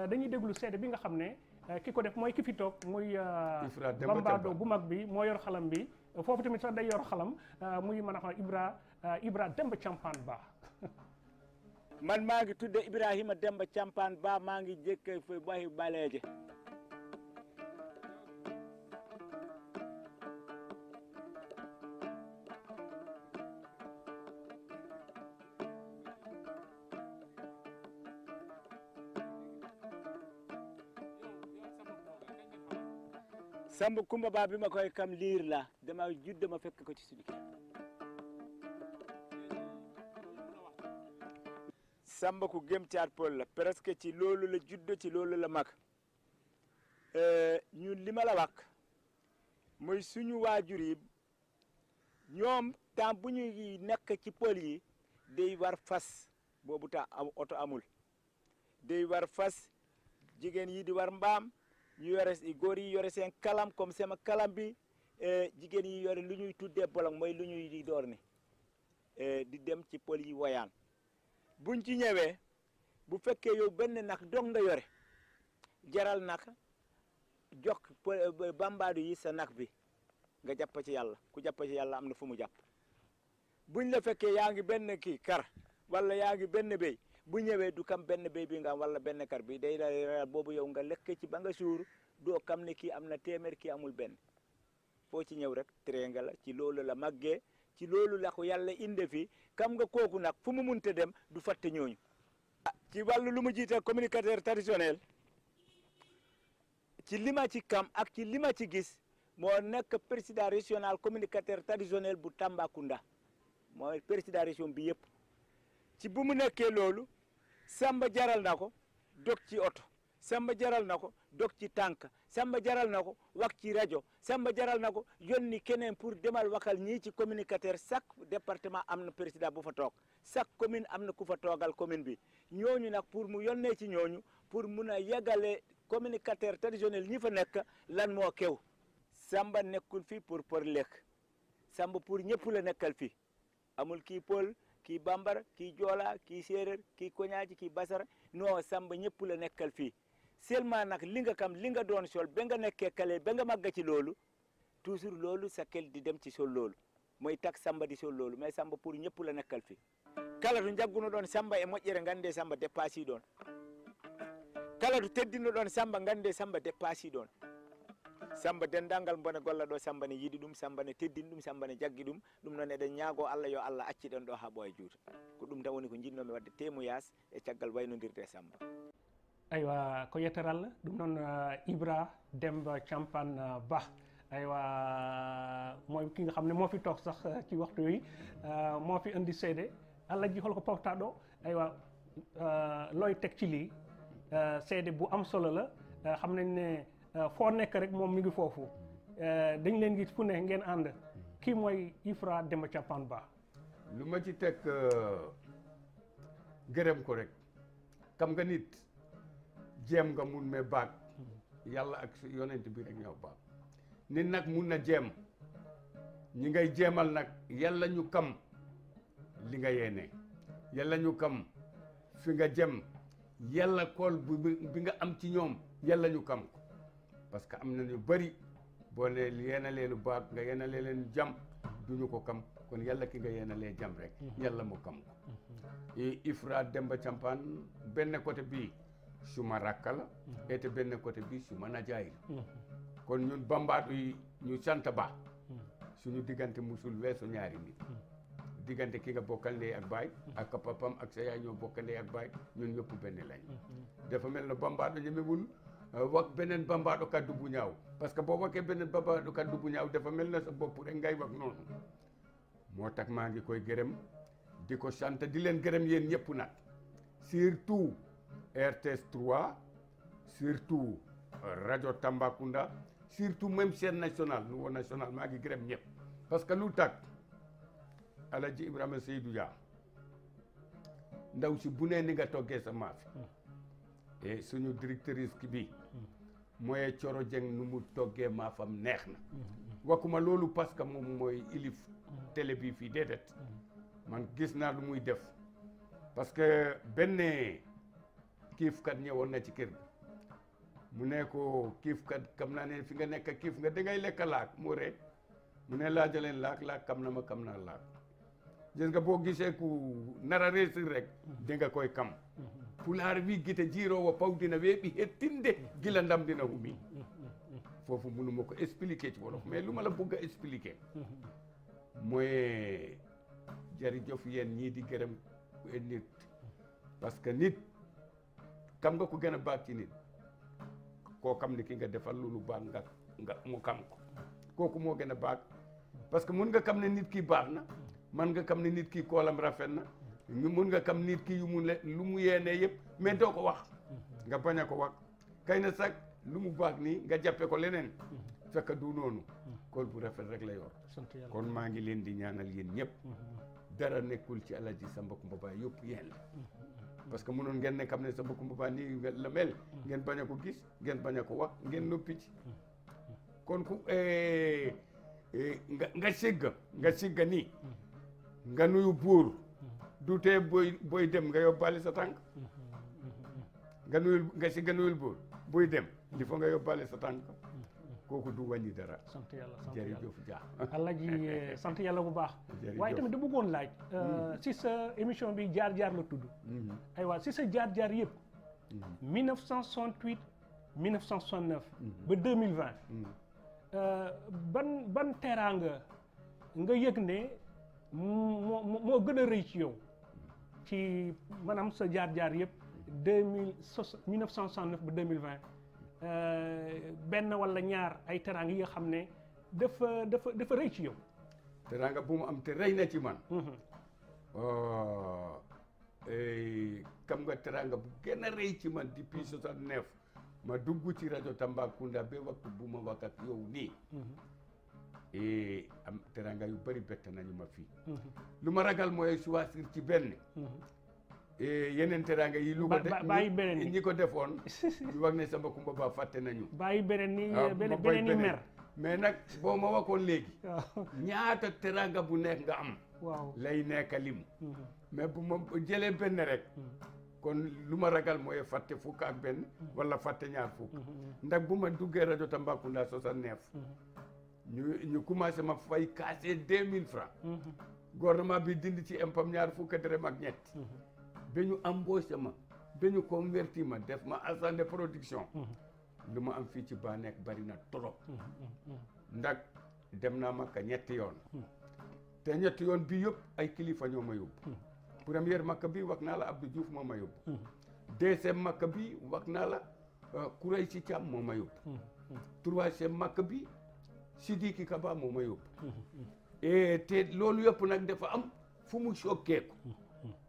dañuy déglu seede bi nga xam ne ki ko def mooy ki fi toog muy Bambado bu mag bi moo yor xalam bi foofu tamit sax day yor xalam muy mën a xam Ibra Demba Campaan Ba. man maa ngi tudde Ibrahima Demba Campaan Ba maa ngi jëkk fi bayi baleeje Samba Kumba Ba bi ma koy kam liir la dama judd ma fekk ko ci suñu kër Samba ku gëm caat Pël la presque ci loolu la judd ci loolu la mag ñun li ma la wax mooy suñu waajur yi ñoom temps bu ñuy nekk ci pël yi day war fas boobu temps oto amul day war fas jigéen yi di war mbaam ñu yore góor yi yore seen kalam comme sama kalam bi jigéen yi yore lu ñuy tuddee bolong mooy lu ñuy di door ni di dem ci pël yi woyaan buñ ci ñëwee bu fekkee yow benn nag dong nga yore jaral nag jox bambaadu yi sa nag bi nga jàpp ci yàlla ku jàpp ci yàlla am na fu mu jàpp buñ la fekkee yaa ngi benn kii kar wala yaa ngi benn béy bu ñëwee du kam benn béy bi nga am wala benn kar bi day daal boobu yow nga lekk ci ba nga suur doo kam ne kii am na téeméer kii amul benn foo ci ñëw rek tere nga la ci loolu la màggee ci loolu la ko yàlla inde fi kam nga kooku nag fu mu munte dem du fàtte ñooñu. ci wàllu lu mu jiite communicateur traditionnel ci li ma ci kam ak ci li ma ci gis moo nekk président régional communicateur traditionnel bu Tambacounda mooy président région bi yëpp ci bu mu nekkee loolu Samba jaral na ko dog ci oto Samba jaral na ko dog ci tànk Samba jaral na ko wax ci rajo Samba jaral na ko yónni keneen pour demal wakal ñii ci communicateur chaque département am na président bu fa toog chaque commune am na ku fa toogal commune bi ñooñu nag pour mu yónnee ci ñooñu pour mun a yegale communicateur traditionnel ñi fa nekk lan moo kew Samba nekkul fii pour lekk Samba pour ñëpp la nekkal fii amul kii Pël kii Bambara kii Joola kii Séeréer kii Koñaaji kii Basara non Samba ñëpp la nekkal fii seulement nag li nga kam li nga doon sol ba nga nekkee kale ba nga màgg ci loolu toujours loolu sa kel di dem ci sol loolu mooy tax Samba di sol loolu mais Samba pour ñëpp la nekkal fii kala to jagguno ɗon Samba e moƴƴere gande Samba dépassé ɗon kala to teddino ɗon Samba gande Samba dépassé ɗon Samba dendangal bone golla ɗo Samba ne yiɗi ɗum Samba ne teddini ɗum Samba ne jaggi ɗum ɗum noon eɗen ñaago Allah yo Allah acci ɗen ɗo ha ɓooya juuta ko ɗum tan woni ko jinnomi wadde témoyage e caggal waynodirde Samba. aywa ko yettere Allah ɗum noon Ibra Demba Campane Ba aywa mooy ki nga xam ne moo fi toog sax ci waxtu yi moo fi indi seede Allah ji xool ko porta ɗo aywa looy teg ci lii seede bu am solo la xam nañ ne foo nekk rek moom mi ngi foofu dañ leen gis fu ne ngeen ànd kii mooy Ibra Demba Campane Ba. lu ma ci teg gërëm ko rek xam nga nit jéem nga mun me baag yàlla ak yonent bi rek ñoo baag nit nag mun na jéem ñi ngay jéemal nag yàlla ñu kam li nga yéene yàlla ñu kam fi nga jëm yàlla kool bi nga am ci ñoom yàlla ñu kam ko parce que am na ñu bëri boo ne yéena leenu baag nga yéena leen jam duñu ko kam kon yàlla ki nga yéena lee jam rek yàlla mu kam ko Ibra Demba Campane benn côté bii suma rakka la ete benn côté bii suma najaay kon ñun bambaatu yi ñu sant ba suñu diggante musul weesu ñaari nit diggante ki nga bokkal ndey ak baay ak papam ak sa yaay ñoo bokkal ndey ak baay ñun ñëpp benn lañ dafa mel na bambaatu ñemewul wax beneen bambaatu kaddu bu ñaaw parce que boo waxee beneen bambaatu kaddu bu ñaaw dafa mel na sa bopp rek ngay wax noonu moo tax maa ngi koy gërëm di ko sant di leen gërëm yéen ñëpp nag surtout RTS 3 surtout rajo Tambacounda surtout même chaîne nationale Nouveau National maa ngi gërëm ñëpp parce que lu tax Alaji Ibrahima Seydou Dia ndaw si bu nee ni nga toggee sa maafi et suñu directrice ki bi mooy Coro Dieng nu mu toggee maafam neex na waxuma loolu parce que moom mooy ilif télé bi fii déedéet man gis naa lu muy def parce que benn kiifkat ñëwoon na ci kër gi mu ne ko kiifkat xam naa ne fi nga nekk kiif nga dangay lekk laak mu ree mu ne laajaleen laak kam na ma kam naa laak gis nga boo gisee ku nara réussir rek di nga koy kam pulaar wi gite jiiroowo pawdina weeɓi hettinde gila ndam dina humi foofu mënuma ko expliquer ci wolof mais lu ma la bëgg a expliquer mooy jërëjëf yéen ñii di gërëm nit parce que nit kam nga ko gën a baax ci nit koo xam ne ki nga defal lu baax nga mu kam ko kooku moo gën a baax parce que mun nga xam ne nit ki baax na man nga xam ne nit ki koolam rafet na mun nga xam nit ki yu mu lu mu yéenee yëpp mais doo ko wax nga bañ a ko wax kay na sax lu mu baax nii nga jàppe ko leneen fekk du noonu kool bu rafet rek la yor kon maa ngi leen di ñaanal yéen ñëpp dara nekkul ci Alaji Samba Kumba Ba yëpp yéen la parce que mënoon ngeen ne xam ne Samba Kumba Ba nii la mel ngeen bañ a ko gis ngeen bañ a ko wax ngeen noppi ci kon ku nga sigga nii nga nuyu buur du tee booy dem nga yóbbaale sa tànk nga sigga nuyul buur booy dem il faut nga yóbbaale sa tànk kooku du wàññi dara. sant yàlla jërëjëf Dia. Alaji sant yàlla bu baax. waaye tamit da bëggoon laaj. si sa émission bi jaar-jaar la tudd. aywa si sa jaar-jaar yëpp. 1968 1969. ba 2020. ban teraanga nga yëg ne moo gën a rëy ci yow ci maanaam sa jaar-jaar yëpp 1969 ba 2020. benn wala ñaar ay teraanga yi nga xam ne dafa rëy ci yow. teraanga bu mu am te rëy na ci man. xam nga teraanga bu gën a rëy ci man depuis 69 ma dugg ci rajo Tambacounda ba waxtu bu ma wax ak yow nii. am teraanga yu bëri bett nañu ma fii. lu ma ragal mooy choisir ci benn. yeneen teraanga yi. lu ko bàyyi beneen ñi ko defoon. ñu wax ne Samba Kumba Ba fàtte nañu. bàyyi beneen ni beneen ni mer. mais nag boo ma waxoon léegi. ñaata teraanga bu nekk nga am. waaw lay nekk lim. mais bu ma jëlee benn rek. kon lu ma ragal mooy fàtte fukk ak benn. wala fàtte ñaar fukk. ndax bu ma duggee rajo Tambacounda 69. ñu commencé ma fay casser 2000 francs. gouvernement bi dindi ci impam ñaar fukk dërëm ak ñett. ba ñu embauché ma ba ñu converti ma def ma agent de production. lu ma am fii ci ba nekk bari na trop. ndax dem naa Makka ñetti yoon. te ñetti yoon bi yëpp ay kilifa ñoo ma yóbbu. première Makka bi wax naa la Abdou Diouf moo ma yóbbu. deuxième Makka bi wax naa la Koureysi Thiam moo ma yóbbu. troisième Makka bi Sidiki Kaba moo ma yóbbu. et te loolu yëpp nag dafa am fu mu sokkeeku.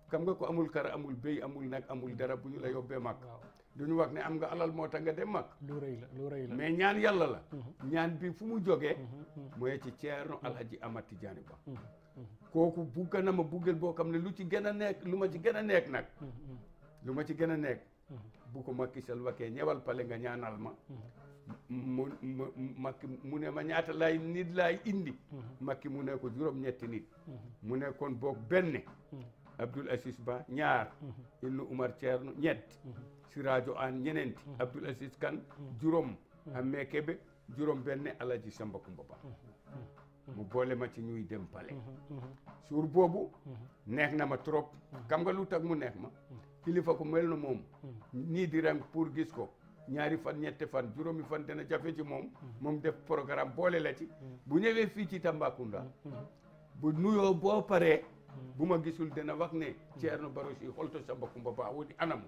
xam nga ko amul kara amul béy amul nag amul dara bu ñu la yóbbee Makka. duñu wax ne am nga alal moo tax nga dem Makka. lu rëy la mais ñaan yàlla la. ñaan bi fu mu jógee. mooy ci Ceerno Alhaji Amad Tijaani Ba. kooku bugg na ma buggel boo xam ne lu ci gën a nekk lu ma ci gën a nekk nag. lu ma ci gën a nekk. bu ko Macky Sall waxee ñëwal pale nga ñaanal ma. Macky mu ne ma ñaata nit laay indi. Macky mu ne ko juróom-ñetti nit. mu ne kon boog benn. Abdoul Aziz Ba ñaar. Ibnu Umar Ceerno ñett. Sirajo An ñeneenti. Abdoul Aziz Kan juróom. Amme Kebe juróom benn Alhaji Samba Kumba Ba. mu boole ma ci ñuy dem pale. suur boobu. neex na ma trop. xam nga lu tax mu neex ma. kilifa ko mel na moom. nii di rang pour gis ko. ñaari fan ñetti fan juróomi fan dana jafe ci moom. moom def programme boole la ci. bu ñëwee fii ci Tambacounda. bu nuyoo boo paree. bu ma gisul dana wax ne. Ceerno Baro si xolto Samba Kumba Ba woni anamu.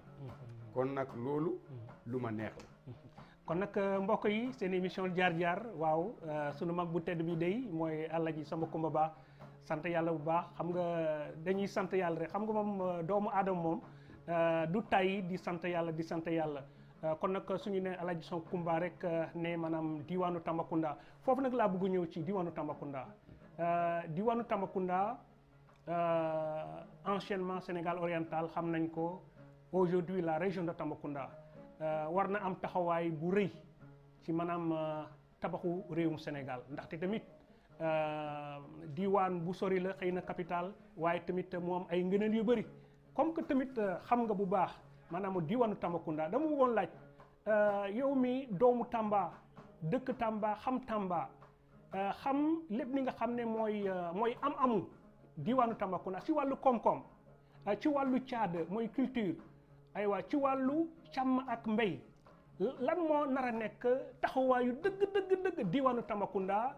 kon nag loolu. lu ma neex la. kon nag mbokk yi seen émission jaar-jaar waaw sunu mag bu tedd bi day mooy Alhaji Samba Kumba Ba sant yàlla bu baax xam nga dañuy sant yàlla rek xam nga moom doomu aadama moom du tay di sant yàlla kon nag suñu ne Alhaji Samba Kumba rek ne maanaam diwaanu Tambacounda foofu nag laa bëgg ñëw ci diwaanu Tambacounda anciennement Sénégal oriental xam nañ ko aujourd'hui la région de Tambacounda war na am taxawaay bu rëy ci maanaam tabaxu réewum Sénégal ndaxte tamit diwaan bu sori la xëy na capital waaye tamit mu am ay ngëneel yu bëri comme que tamit xam nga bu baax maanaam diwaanu Tambacounda dama bëggoon laaj yow mi doomu Tamba dëkk Tamba xam lépp li nga xam ne mooy am-amu diwaanu Tambacounda ci wàllu koom-koom ci wàllu caada mooy culture aywa ci wàllu càmm ak mbéy lan moo nar a nekk taxawaayu dëgg diwaanu Tambacounda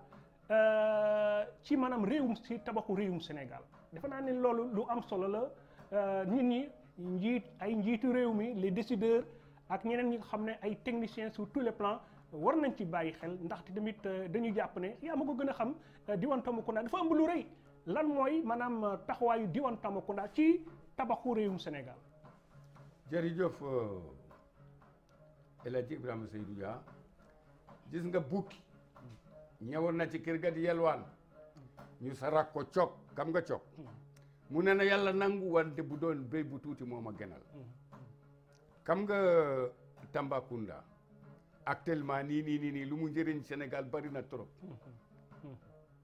ci maanaam ci tabaxu réewum Sénégal defe naa ne loolu lu am solo la nit ñi njiitu réew mi les décideurs ak ñeneen ñi nga xam ne ay techniciens sur tous les plans war nañ ci bàyyi xel ndaxte tamit dañu jàpp ne yaa ma ko gën a xam diwaanu Tambacounda dafa ëmb lu rëy lan mooy maanaam taxawaayu diwaanu Tambacounda ci tabaxu réewum Sénégal. jërëjëf El Hadji Ibrahima Seydou Dia gis nga bukki ñëwoon na ci kër ga di yelwaan ñu sarak ko cog xam nga cog mu ne na yàlla nangu wante bu doon béy bu tuuti moo ma gënal xam nga Tambacounda actuellement nii lu mu njëriñ Sénégal bari na trop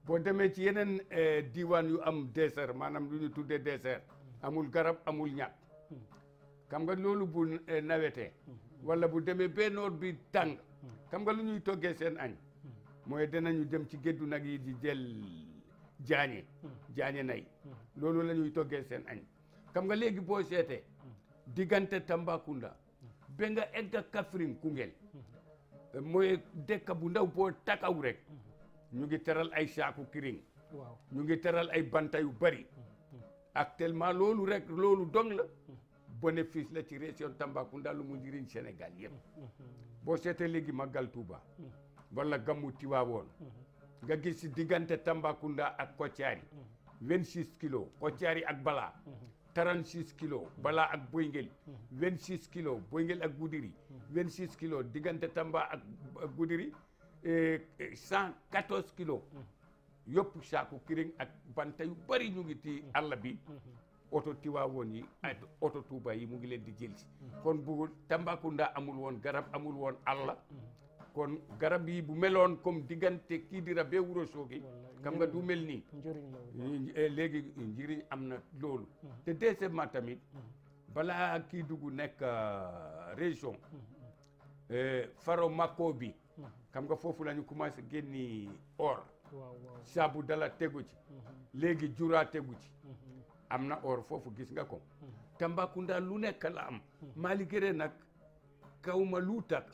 boo demee ci yeneen diwaan yu am désert maanaam lu ñu tuddee désert amul garab amul ñax xam nga loolu bu nawetee wala bu demee bennoor bi tàng xam nga lu ñuy toggee seen añ mooy danañu dem ci géddu nag yi di jël jaañe nay loolu la ñuy toggee seen añ xam nga léegi boo seetee diggante Tambacounda ba nga egg Kaffrine Koungheul mooy dëkk bu ndaw boo takaw rek ñu ngi teral ay saaku kiring waaw ñu ngi teral ay banta yu bari actuellement loolu dong la bénéfice la ci région Tambacounda lu mu njëriñ Sénégal yëpp boo seetee léegi Magal Touba wala Gammu Tiwaawoon nga gis diggante Tambacounda ak Kotiari 26 kilos Kotiari ak Bala 36 kilos Bala ak Boyngel 26 kilos Boyngel ak Goudiri 26 kilos diggante Tamba ak Goudiri 114 kilos yëpp saaku kiring ak banta yu bari ñu ngi ci àll bi oto Tiwaawoon yi ak oto Touba yi mu ngi leen di jël si kon bu Tambacounda amul woon garab amul woon àll kon garab yi bu meloon comme diggante Kidira be Ourossogui xam nga du mel nii léegi njëriñ am na loolu te deuxièmement tamit balaa kii dugg nekk région Faro Mako bi xam nga foofu la ñu commencé génni or saabu dala tegu ci léegi jura tegu ci am na or foofu gis nga ko Tambacounda lu nekk la am Malickéré nag kaw ma lu tak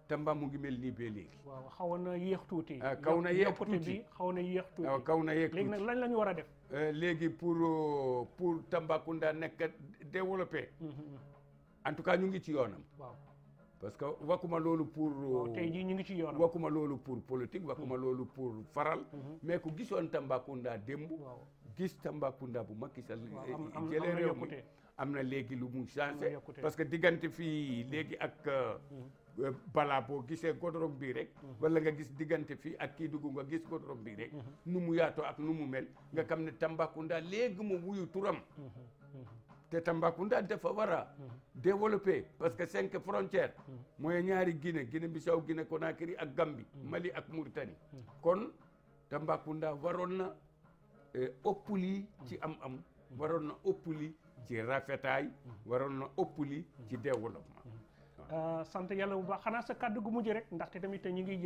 Tamba mu ngi mel nii ba léegi. waaw xaw na yéex tuuti. kaw na yéex tuuti xaw na yéex tuuti. waaw kaw na yéex tuuti léegi nag lan la ñu war a def. léegi pour Tambacounda nekk développé. en tout cas ñu ngi ci yoonam. waaw parce que wakkuma loolu pour. waaw tey jii ñu ngi ci yoonam. wakkuma loolu pour politique wakkuma loolu pour faral. mais ku gisoon Tambacounda démb. gis Tambacounda bu Macky Sall jëlee réew mi am na léegi lu mu changé parce que diggante fii léegi ak balaa boo gisee godorong bii rek wala nga gis diggante fii ak Kédougou nga gis godorong bii rek nu mu yaatoo ak nu mu mel nga xam ne Tambacounda léegi mu wuyu turam te Tambacounda dafa war a développer parce que 5 frontières mooy ñaari Guinée Bissau Guinée Conakry ak Gambie Mali ak Mauritanie kon Tambacounda waroon na ëpp lii ci am waroon na ëpp lii ci rafetaay waroon na ëpp lii ci développement sant yàlla bu baax xanaa sa kàddu gu mujj rek ndaxte tamit ñu ngi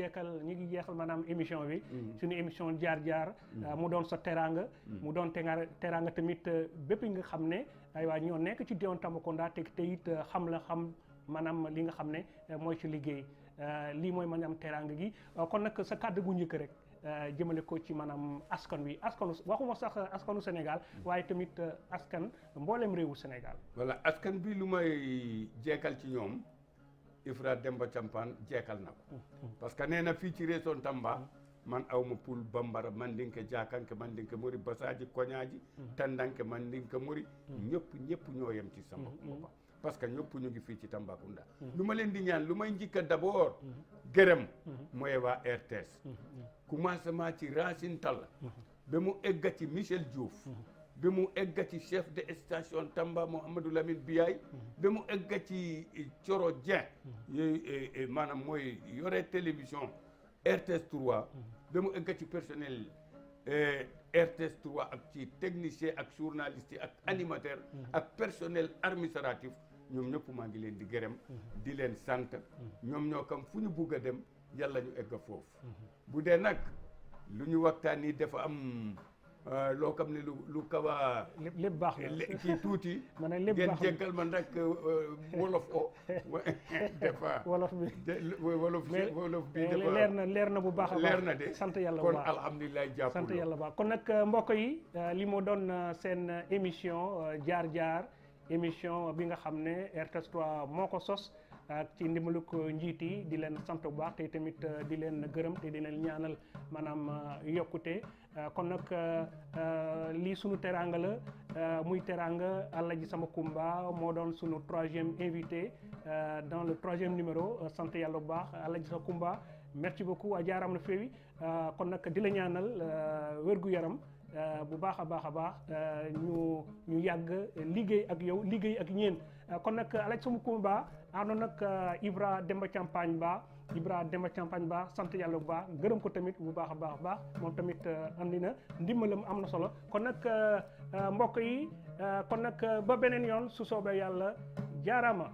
jeexal maanaam émission bi suñu émission jaar-jaar mu doon sa teraanga mu doon teraanga tamit bépp nga xam ne aywa ñoo nekk ci diwaan Tambacounda te it xam maanaam li nga xam ne mooy ci liggéey lii mooy maanaam teraanga gi kon nag sa kàddu gu njëkk rek jëmale ko ci maanaam askanu waxuma sax askanu Sénégal waaye tamit askan mboolem réewu Sénégal. voilà askan bi lu may jeekal ci ñoom Ifra Demba Campaan jeekal na ko parce que nee na fii ci région Tamba man awma Pul Bambara Mandinke Jaakanke Mandinke Mori Basaaji Koñaaji Tandanke Mandinke Mori ñëpp ñoo yem ci sama bopp parce que ñëpp ñu ngi fii ci Tambacounda lu ma leen di ñaan lu may njëkka d'abord gërëm mooy waa RTS commencement ci Racine Talla ba mu egga ci Michel Diouf ba mu egga ci chef de station Tamba Mouhamadou Lamine Biaye ba mu egga ci Thioro Dieng maanaam mooy yore télévision RTS 3 ba mu egga ci personnel RTS 3 ak ci technicien ak journaliste yi ak animateur ak personnel administratif ñoom ñëpp maa ngi leen di gërëm di leen sant ñoom ñoo kam fu ñu bugg a dem yàlla ñu egg foofu bu dee nag lu ñu waxtaan ni dafa am loo xam ne lu kawa lépp baax na kii tuuti lépp ngeen jéggal man rek wolof o dafa wolof bi dafa leer na bu baax a baax leer na de sant yàlla bu baax kon alhamdulilah jàpp sant yàlla bu baax kon nag mbokk yi li moo doon seen émission jaar-jaar émission bi nga xam ne RTS 3 moo ko sos ak ci ndimbalu ko njiit yi di leen sant bu baax te tamit di leen gërëm te di leen ñaanal maanaam yokkute kon nag lii sunu teraanga la muy teraanga Alaaji Samba Coumba moo doon sunu 3e invité dans le 3e numéro sant yàlla bu baax Alaaji Samba Coumba merci beaucoup a jaaram na feewi kon nag di la ñaanal wér-gu-yaram bu baax a baax ñu yàgg liggéey ak yow liggéey ak ñeen kon nag Alaaji Samba Coumba àndoon nag Ibra Demba Campagne Ba sant yàlla bu baax gërëm ko tamit bu baax a baax moom tamit andi na ndimbalam am na solo kon nag mbokk yi kon nag ba beneen yoon su soobee yàlla jaaraama